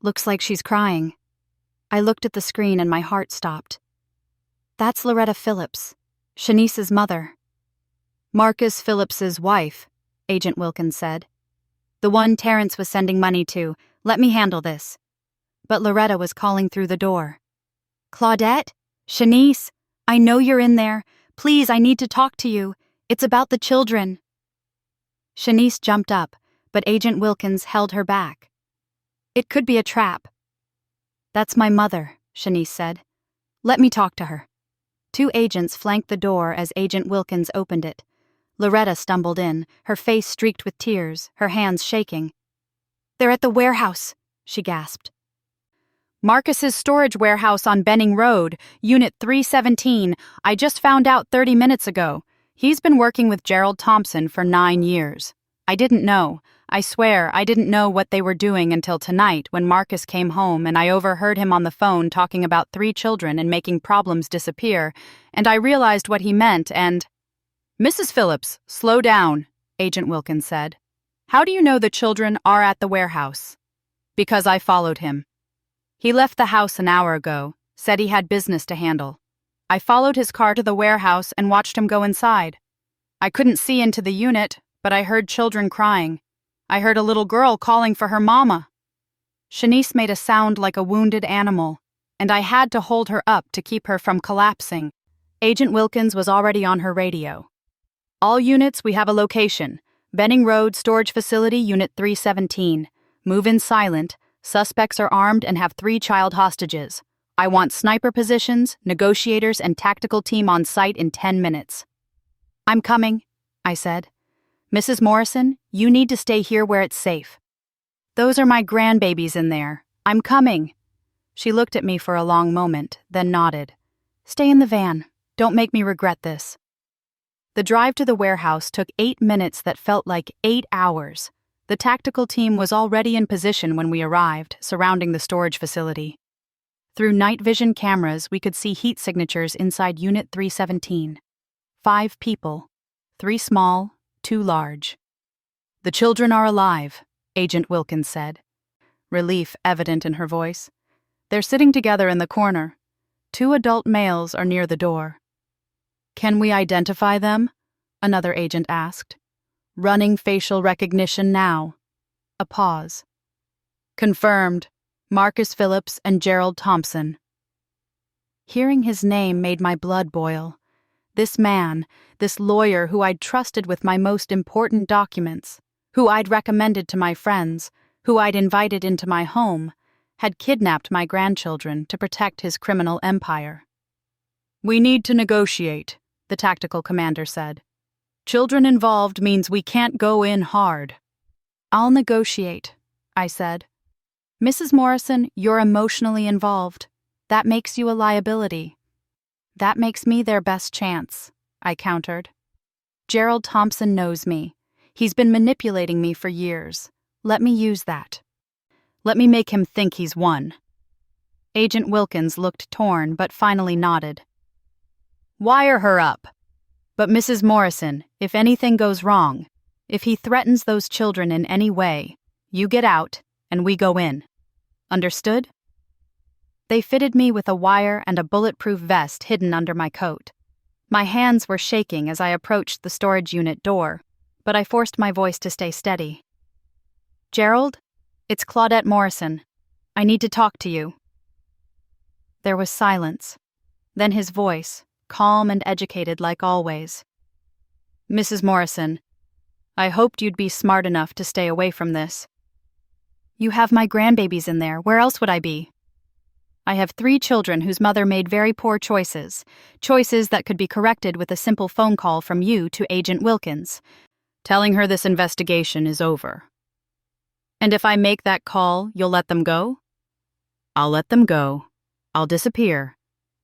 "Looks like she's crying." I looked at the screen and my heart stopped. "That's Loretta Phillips, Shanice's mother." "Marcus Phillips's wife," Agent Wilkins said. The one Terrence was sending money to. Let me handle this. But Loretta was calling through the door. Claudette? Shanice? I know you're in there. Please, I need to talk to you. It's about the children. Shanice jumped up, but Agent Wilkins held her back. It could be a trap. That's my mother, Shanice said. Let me talk to her. Two agents flanked the door as Agent Wilkins opened it. Loretta stumbled in, her face streaked with tears, her hands shaking. They're at the warehouse, she gasped. Marcus's storage warehouse on Benning Road, Unit 317. I just found out 30 minutes ago. He's been working with Gerald Thompson for 9 years. I didn't know. I swear I didn't know what they were doing until tonight when Marcus came home and I overheard him on the phone talking about 3 children and making problems disappear, and I realized what he meant and... Mrs. Phillips, slow down, Agent Wilkins said. How do you know the children are at the warehouse? Because I followed him. He left the house an hour ago, said he had business to handle. I followed his car to the warehouse and watched him go inside. I couldn't see into the unit, but I heard children crying. I heard a little girl calling for her mama. Shanice made a sound like a wounded animal, and I had to hold her up to keep her from collapsing. Agent Wilkins was already on her radio. All units, we have a location. Benning Road Storage Facility, Unit 317. Move in silent. Suspects are armed and have 3 child hostages. I want sniper positions, negotiators, and tactical team on site in 10 minutes. I'm coming, I said. Mrs. Morrison, you need to stay here where it's safe. Those are my grandbabies in there. I'm coming. She looked at me for a long moment, then nodded. Stay in the van. Don't make me regret this. The drive to the warehouse took 8 minutes that felt like 8 hours. The tactical team was already in position when we arrived, surrounding the storage facility. Through night vision cameras, we could see heat signatures inside Unit 317. 5 people. 3 small, 2 large. The children are alive, Agent Wilkins said. Relief evident in her voice. They're sitting together in the corner. 2 adult males are near the door. Can we identify them? Another agent asked. Running facial recognition now. A pause. Confirmed. Marcus Phillips and Gerald Thompson. Hearing his name made my blood boil. This man, this lawyer who I'd trusted with my most important documents, who I'd recommended to my friends, who I'd invited into my home, had kidnapped my grandchildren to protect his criminal empire. We need to negotiate, the tactical commander said. Children involved means we can't go in hard. I'll negotiate, I said. Mrs. Morrison, you're emotionally involved. That makes you a liability. That makes me their best chance, I countered. Gerald Thompson knows me. He's been manipulating me for years. Let me use that. Let me make him think he's won. Agent Wilkins looked torn but finally nodded. Wire her up. But Mrs. Morrison, if anything goes wrong, if he threatens those children in any way, you get out and we go in. Understood? They fitted me with a wire and a bulletproof vest hidden under my coat. My hands were shaking as I approached the storage unit door, but I forced my voice to stay steady. Gerald, it's Claudette Morrison. I need to talk to you. There was silence. Then his voice, calm and educated like always. Mrs. Morrison, I hoped you'd be smart enough to stay away from this. You have my grandbabies in there. Where else would I be? I have 3 children whose mother made very poor choices that could be corrected with a simple phone call from you to Agent Wilkins, telling her this investigation is over. And if I make that call, you'll let them go? I'll let them go. I'll disappear.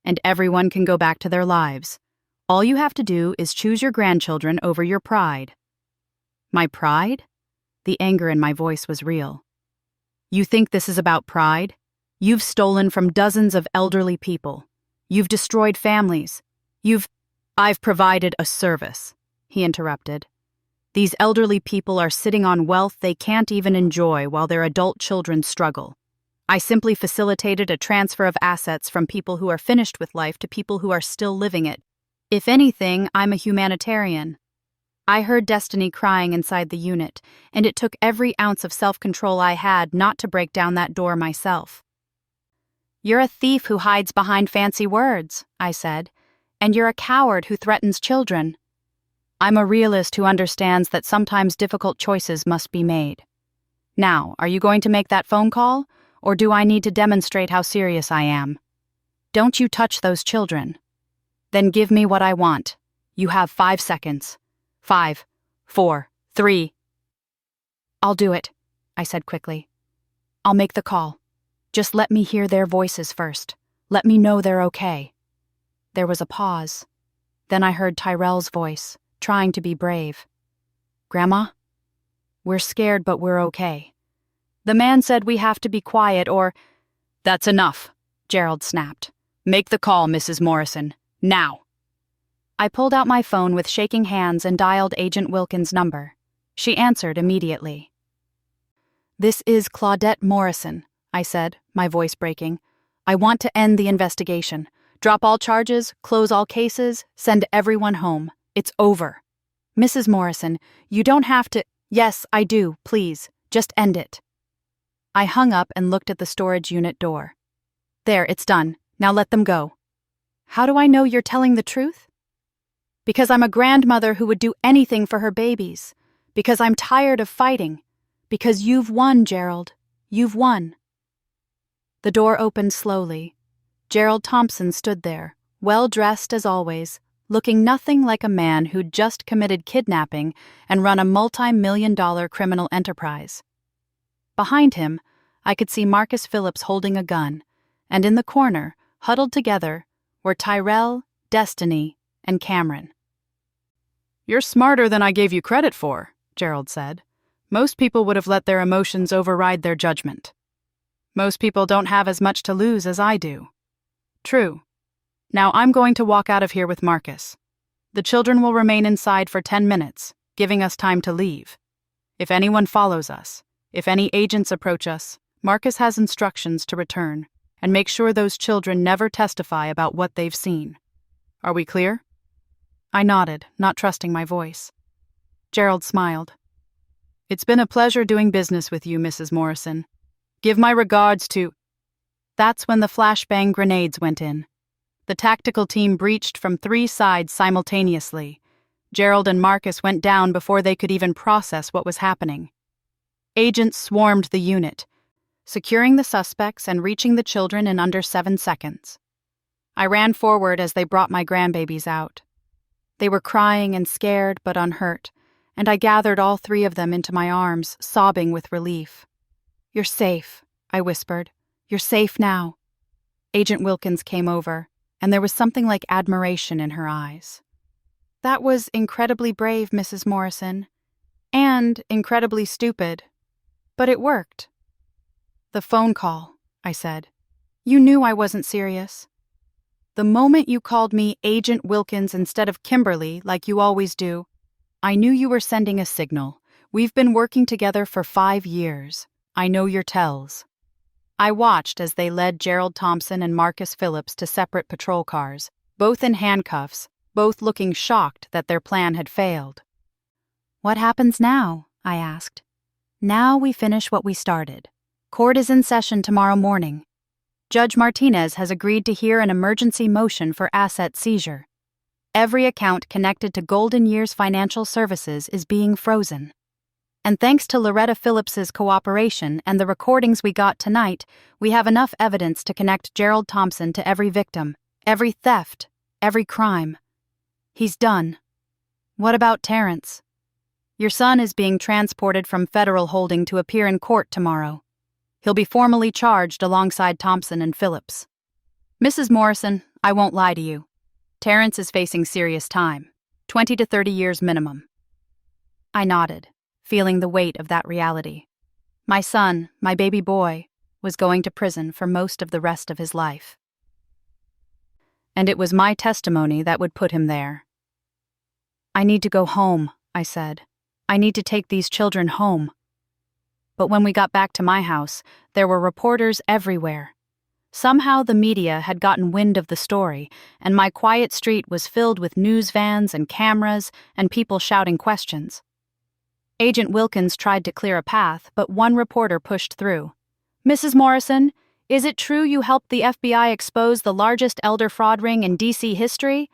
And everyone can go back to their lives. All you have to do is choose your grandchildren over your pride. My pride? The anger in my voice was real. You think this is about pride? You've stolen from dozens of elderly people. You've destroyed families. I've provided a service, he interrupted. These elderly people are sitting on wealth they can't even enjoy while their adult children struggle. I simply facilitated a transfer of assets from people who are finished with life to people who are still living it. If anything, I'm a humanitarian. I heard Destiny crying inside the unit, and it took every ounce of self-control I had not to break down that door myself. "You're a thief who hides behind fancy words," I said, "and you're a coward who threatens children." "I'm a realist who understands that sometimes difficult choices must be made. Now, are you going to make that phone call, or do I need to demonstrate how serious I am? Don't you touch those children. Then give me what I want. You have 5 seconds. 5, 4, 3. "I'll do it," I said quickly. "I'll make the call. Just let me hear their voices first. Let me know they're okay." There was a pause. Then I heard Tyrell's voice, trying to be brave. "Grandma? We're scared, but we're okay. The man said we have to be quiet or—" "That's enough," Gerald snapped. "Make the call, Mrs. Morrison. Now." I pulled out my phone with shaking hands and dialed Agent Wilkins' number. She answered immediately. "This is Claudette Morrison," I said, my voice breaking. "I want to end the investigation. Drop all charges, close all cases, send everyone home. It's over. Mrs. Morrison, you don't have to—" "Yes, I do, please. Just end it." I hung up and looked at the storage unit door. "There, it's done. Now let them go." "How do I know you're telling the truth?" "Because I'm a grandmother who would do anything for her babies. Because I'm tired of fighting. Because you've won, Gerald. You've won." The door opened slowly. Gerald Thompson stood there, well-dressed as always, looking nothing like a man who'd just committed kidnapping and run a multi-million-dollar criminal enterprise. Behind him, I could see Marcus Phillips holding a gun, and in the corner, huddled together, were Tyrell, Destiny, and Cameron. "You're smarter than I gave you credit for," Gerald said. "Most people would have let their emotions override their judgment. Most people don't have as much to lose as I do." "True. Now I'm going to walk out of here with Marcus. The children will remain inside for 10 minutes, giving us time to leave. If anyone follows us, if any agents approach us, Marcus has instructions to return and make sure those children never testify about what they've seen. Are we clear?" I nodded, not trusting my voice. Gerald smiled. "It's been a pleasure doing business with you, Mrs. Morrison. Give my regards to—" That's when the flashbang grenades went in. The tactical team breached from 3 sides simultaneously. Gerald and Marcus went down before they could even process what was happening. Agents swarmed the unit, securing the suspects and reaching the children in under 7 seconds. I ran forward as they brought my grandbabies out. They were crying and scared but unhurt, and I gathered all 3 of them into my arms, sobbing with relief. "You're safe," I whispered. "You're safe now." Agent Wilkins came over, and there was something like admiration in her eyes. "That was incredibly brave, Mrs. Morrison, and incredibly stupid, but it worked." "The phone call," I said. "You knew I wasn't serious. The moment you called me Agent Wilkins instead of Kimberly, like you always do, I knew you were sending a signal. We've been working together for 5 years. I know your tells." I watched as they led Gerald Thompson and Marcus Phillips to separate patrol cars, both in handcuffs, both looking shocked that their plan had failed. "What happens now?" I asked. "Now we finish what we started. Court is in session tomorrow morning. Judge Martinez has agreed to hear an emergency motion for asset seizure. Every account connected to Golden Years Financial Services is being frozen. And thanks to Loretta Phillips's cooperation and the recordings we got tonight, we have enough evidence to connect Gerald Thompson to every victim, every theft, every crime. He's done. What about Terrence? Your son is being transported from federal holding to appear in court tomorrow. He'll be formally charged alongside Thompson and Phillips. Mrs. Morrison, I won't lie to you. Terrence is facing serious time, 20 to 30 years minimum." I nodded, feeling the weight of that reality. My son, my baby boy, was going to prison for most of the rest of his life. And it was my testimony that would put him there. "I need to go home," I said. "I need to take these children home." But when we got back to my house, there were reporters everywhere. Somehow the media had gotten wind of the story, and my quiet street was filled with news vans and cameras and people shouting questions. Agent Wilkins tried to clear a path, but one reporter pushed through. "Mrs. Morrison, is it true you helped the FBI expose the largest elder fraud ring in D.C. history?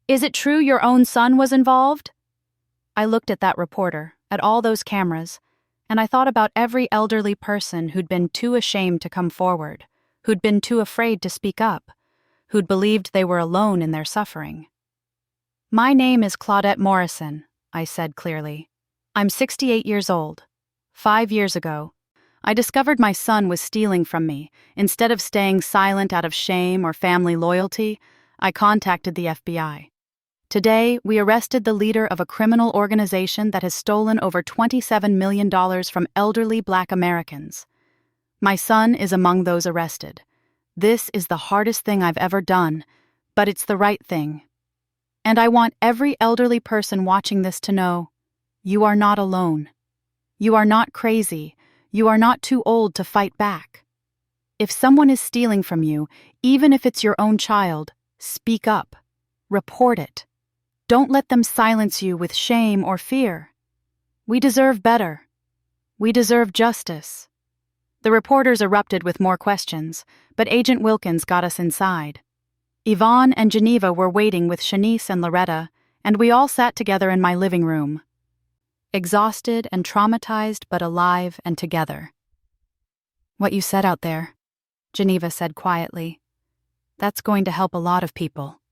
Is it true your own son was involved?" I looked at that reporter, at all those cameras, and I thought about every elderly person who'd been too ashamed to come forward, who'd been too afraid to speak up, who'd believed they were alone in their suffering. "My name is Claudette Morrison," I said clearly. "I'm 68 years old. 5 years ago, I discovered my son was stealing from me. Instead of staying silent out of shame or family loyalty, I contacted the FBI. Today, we arrested the leader of a criminal organization that has stolen over $27 million from elderly Black Americans. My son is among those arrested. This is the hardest thing I've ever done, but it's the right thing. And I want every elderly person watching this to know, you are not alone. You are not crazy. You are not too old to fight back. If someone is stealing from you, even if it's your own child, speak up. Report it. Don't let them silence you with shame or fear. We deserve better. We deserve justice." The reporters erupted with more questions, but Agent Wilkins got us inside. Yvonne and Geneva were waiting with Shanice and Loretta, and we all sat together in my living room. Exhausted and traumatized, but alive and together. "What you said out there," Geneva said quietly, "that's going to help a lot of people."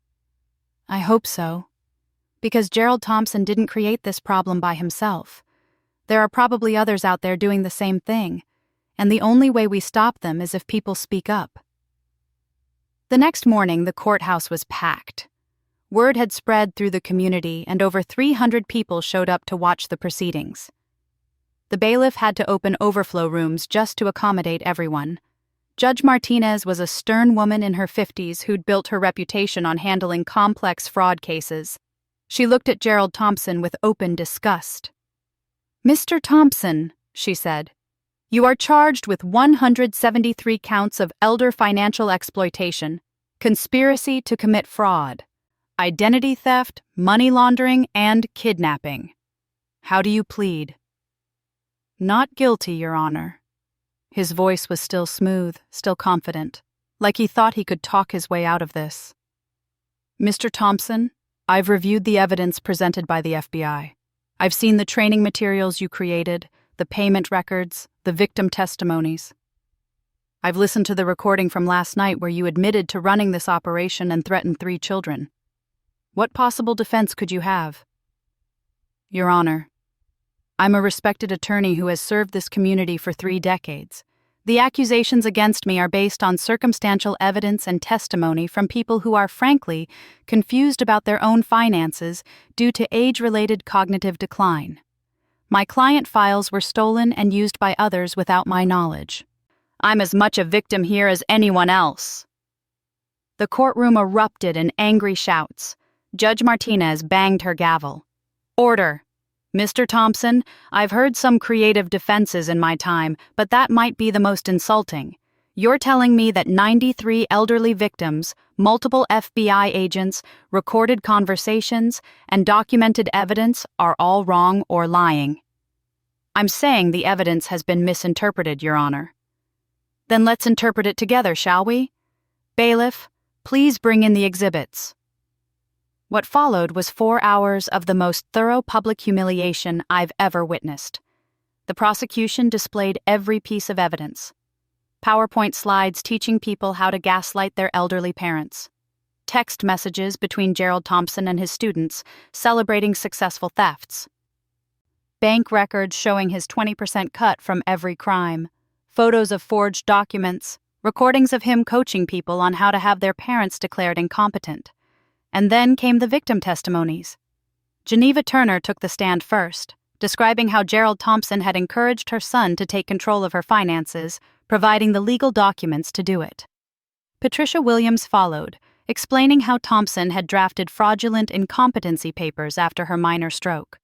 "I hope so. Because Gerald Thompson didn't create this problem by himself. There are probably others out there doing the same thing, and the only way we stop them is if people speak up." The next morning, the courthouse was packed. Word had spread through the community, and over 300 people showed up to watch the proceedings. The bailiff had to open overflow rooms just to accommodate everyone. Judge Martinez was a stern woman in her 50s who'd built her reputation on handling complex fraud cases. She looked at Gerald Thompson with open disgust. "Mr. Thompson," she said, "you are charged with 173 counts of elder financial exploitation, conspiracy to commit fraud, identity theft, money laundering, and kidnapping. How do you plead?" "Not guilty, Your Honor." His voice was still smooth, still confident, like he thought he could talk his way out of this. "Mr. Thompson, I've reviewed the evidence presented by the FBI. I've seen the training materials you created, the payment records, the victim testimonies. I've listened to the recording from last night where you admitted to running this operation and threatened 3 children. What possible defense could you have?" "Your Honor, I'm a respected attorney who has served this community for 3 decades. The accusations against me are based on circumstantial evidence and testimony from people who are, frankly, confused about their own finances due to age-related cognitive decline. My client files were stolen and used by others without my knowledge. I'm as much a victim here as anyone else." The courtroom erupted in angry shouts. Judge Martinez banged her gavel. "Order. Mr. Thompson, I've heard some creative defenses in my time, but that might be the most insulting. You're telling me that 93 elderly victims, multiple FBI agents, recorded conversations, and documented evidence are all wrong or lying." "I'm saying the evidence has been misinterpreted, Your Honor." "Then let's interpret it together, shall we? Bailiff, please bring in the exhibits." What followed was 4 hours of the most thorough public humiliation I've ever witnessed. The prosecution displayed every piece of evidence. PowerPoint slides teaching people how to gaslight their elderly parents. Text messages between Gerald Thompson and his students celebrating successful thefts. Bank records showing his 20% cut from every crime. Photos of forged documents. Recordings of him coaching people on how to have their parents declared incompetent. And then came the victim testimonies. Geneva Turner took the stand first, describing how Gerald Thompson had encouraged her son to take control of her finances, providing the legal documents to do it. Patricia Williams followed, explaining how Thompson had drafted fraudulent incompetency papers after her minor stroke.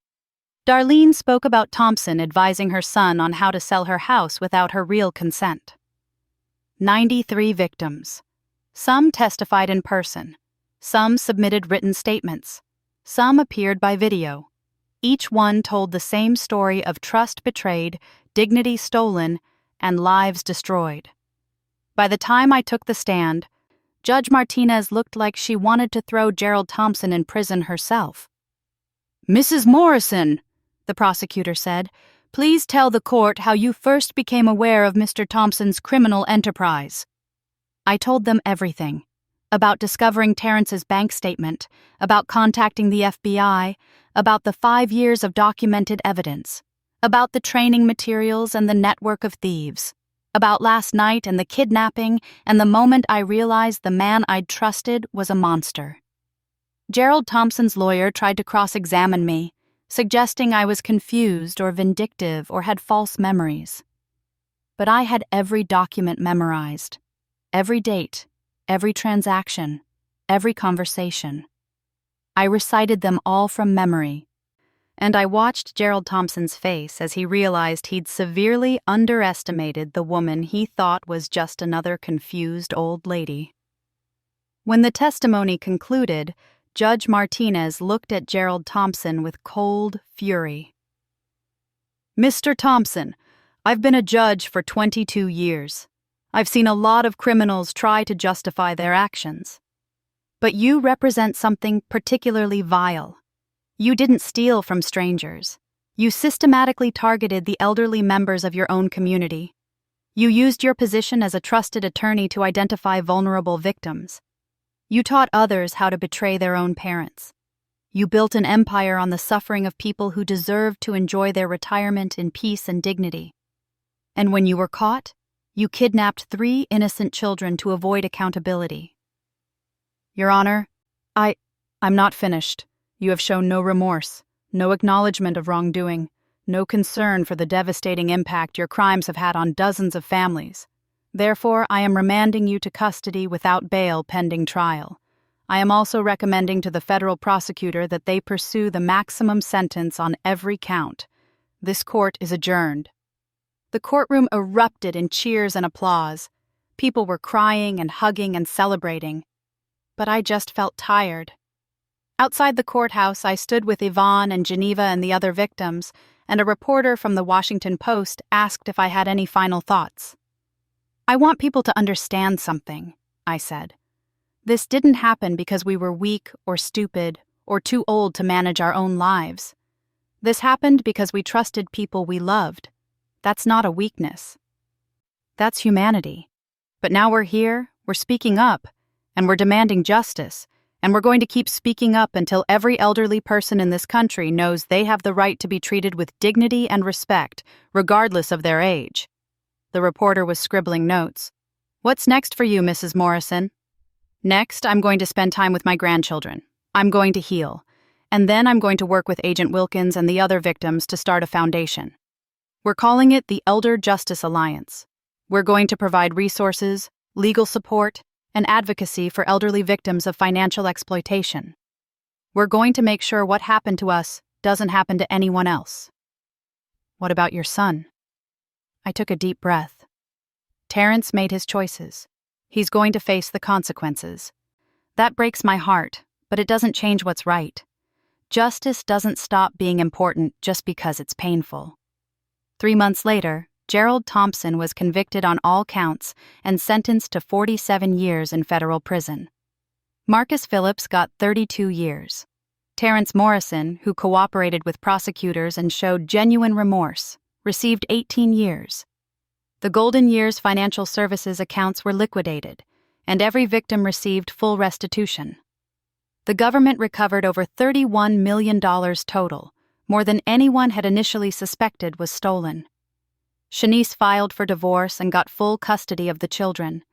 Darlene spoke about Thompson advising her son on how to sell her house without her real consent. 93 victims. Some testified in person. Some submitted written statements. Some appeared by video. Each one told the same story of trust betrayed, dignity stolen, and lives destroyed. By the time I took the stand, Judge Martinez looked like she wanted to throw Gerald Thompson in prison herself. "Mrs. Morrison," the prosecutor said, "please tell the court how you first became aware of Mr. Thompson's criminal enterprise." I told them everything. About discovering Terrence's bank statement, about contacting the FBI, about the 5 years of documented evidence, about the training materials and the network of thieves, about last night and the kidnapping and the moment I realized the man I'd trusted was a monster. Gerald Thompson's lawyer tried to cross-examine me, suggesting I was confused or vindictive or had false memories. But I had every document memorized, every date, every transaction, every conversation. I recited them all from memory, and I watched Gerald Thompson's face as he realized he'd severely underestimated the woman he thought was just another confused old lady. When the testimony concluded, Judge Martinez looked at Gerald Thompson with cold fury. "Mr. Thompson, I've been a judge for 22 years. I've seen a lot of criminals try to justify their actions. But you represent something particularly vile. You didn't steal from strangers. You systematically targeted the elderly members of your own community. You used your position as a trusted attorney to identify vulnerable victims. You taught others how to betray their own parents. You built an empire on the suffering of people who deserved to enjoy their retirement in peace and dignity. And when you were caught, you kidnapped 3 innocent children to avoid accountability." Your Honor, I'm not finished. You have shown no remorse, no acknowledgement of wrongdoing, no concern for the devastating impact your crimes have had on dozens of families. Therefore, I am remanding you to custody without bail pending trial. I am also recommending to the federal prosecutor that they pursue the maximum sentence on every count. This court is adjourned. The courtroom erupted in cheers and applause. People were crying and hugging and celebrating. But I just felt tired. Outside the courthouse, I stood with Yvonne and Geneva and the other victims, and a reporter from the Washington Post asked if I had any final thoughts. "I want people to understand something," I said. "This didn't happen because we were weak or stupid or too old to manage our own lives. This happened because we trusted people we loved. That's not a weakness. That's humanity. But now we're here, we're speaking up, and we're demanding justice, and we're going to keep speaking up until every elderly person in this country knows they have the right to be treated with dignity and respect, regardless of their age." The reporter was scribbling notes. "What's next for you, Mrs. Morrison?" "Next, I'm going to spend time with my grandchildren. I'm going to heal. And then I'm going to work with Agent Wilkins and the other victims to start a foundation. We're calling it the Elder Justice Alliance. We're going to provide resources, legal support, and advocacy for elderly victims of financial exploitation. We're going to make sure what happened to us doesn't happen to anyone else." "What about your son?" I took a deep breath. Terrence made his choices. He's going to face the consequences. That breaks my heart, but it doesn't change what's right. Justice doesn't stop being important just because it's painful. 3 months later, Gerald Thompson was convicted on all counts and sentenced to 47 years in federal prison. Marcus Phillips got 32 years. Terrence Morrison, who cooperated with prosecutors and showed genuine remorse, received 18 years. The Golden Years financial services accounts were liquidated, and every victim received full restitution. The government recovered over $31 million total, more than anyone had initially suspected was stolen. Shanice filed for divorce and got full custody of the children.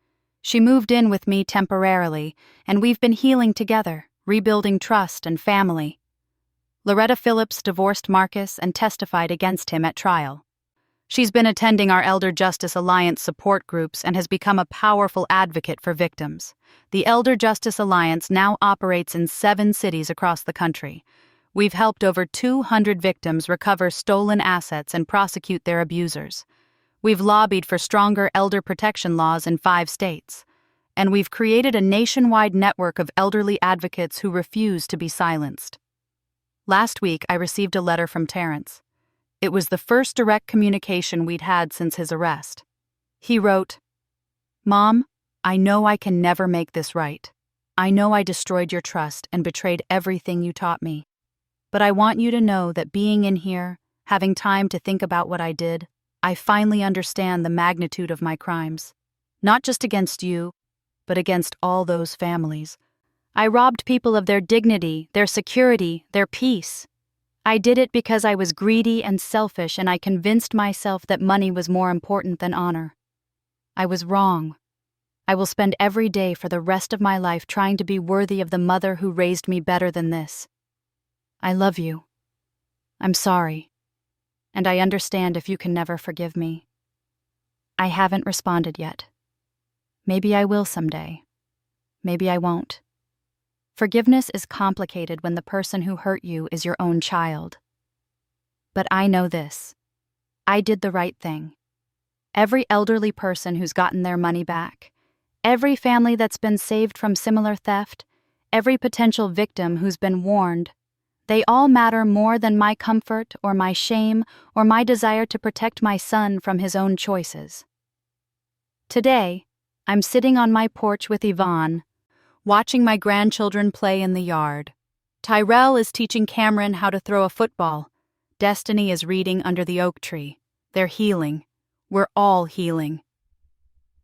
She moved in with me temporarily, and we've been healing together, rebuilding trust and family. Loretta Phillips divorced Marcus and testified against him at trial. She's been attending our Elder Justice Alliance support groups and has become a powerful advocate for victims. The Elder Justice Alliance now operates in 7 cities across the country. We've helped over 200 victims recover stolen assets and prosecute their abusers. We've lobbied for stronger elder protection laws in 5 states. And we've created a nationwide network of elderly advocates who refuse to be silenced. Last week, I received a letter from Terrence. It was the first direct communication we'd had since his arrest. He wrote, "Mom, I know I can never make this right. I know I destroyed your trust and betrayed everything you taught me. But I want you to know that being in here, having time to think about what I did, I finally understand the magnitude of my crimes. Not just against you, but against all those families. I robbed people of their dignity, their security, their peace. I did it because I was greedy and selfish, and I convinced myself that money was more important than honor. I was wrong. I will spend every day for the rest of my life trying to be worthy of the mother who raised me better than this. I love you. I'm sorry. And I understand if you can never forgive me. I haven't responded yet. Maybe I will someday. Maybe I won't. Forgiveness is complicated when the person who hurt you is your own child. But I know this. I did the right thing. Every elderly person who's gotten their money back, every family that's been saved from similar theft, every potential victim who's been warned, they all matter more than my comfort or my shame or my desire to protect my son from his own choices. Today, I'm sitting on my porch with Yvonne, watching my grandchildren play in the yard. Tyrell is teaching Cameron how to throw a football. Destiny is reading under the oak tree. They're healing. We're all healing.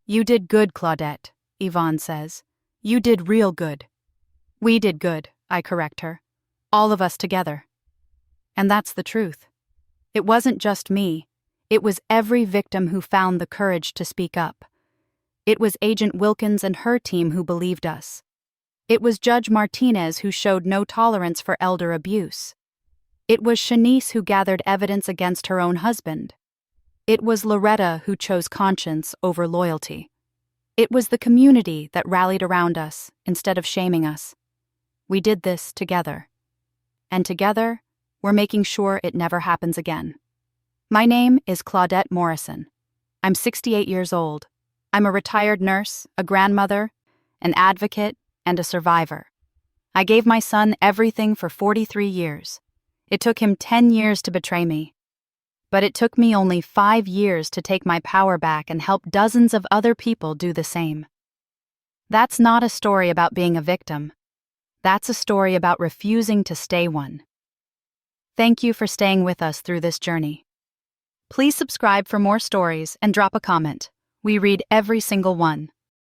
You did good, Claudette, Yvonne says. You did real good. We did good, I correct her. All of us together. And that's the truth. It wasn't just me. It was every victim who found the courage to speak up. It was Agent Wilkins and her team who believed us. It was Judge Martinez who showed no tolerance for elder abuse. It was Shanice who gathered evidence against her own husband. It was Loretta who chose conscience over loyalty. It was the community that rallied around us instead of shaming us. We did this together. And together, we're making sure it never happens again. My name is Claudette Morrison. I'm 68 years old. I'm a retired nurse, a grandmother, an advocate, and a survivor. I gave my son everything for 43 years. It took him 10 years to betray me. But it took me only 5 years to take my power back and help dozens of other people do the same. That's not a story about being a victim. That's a story about refusing to stay one. Thank you for staying with us through this journey. Please subscribe for more stories and drop a comment. We read every single one.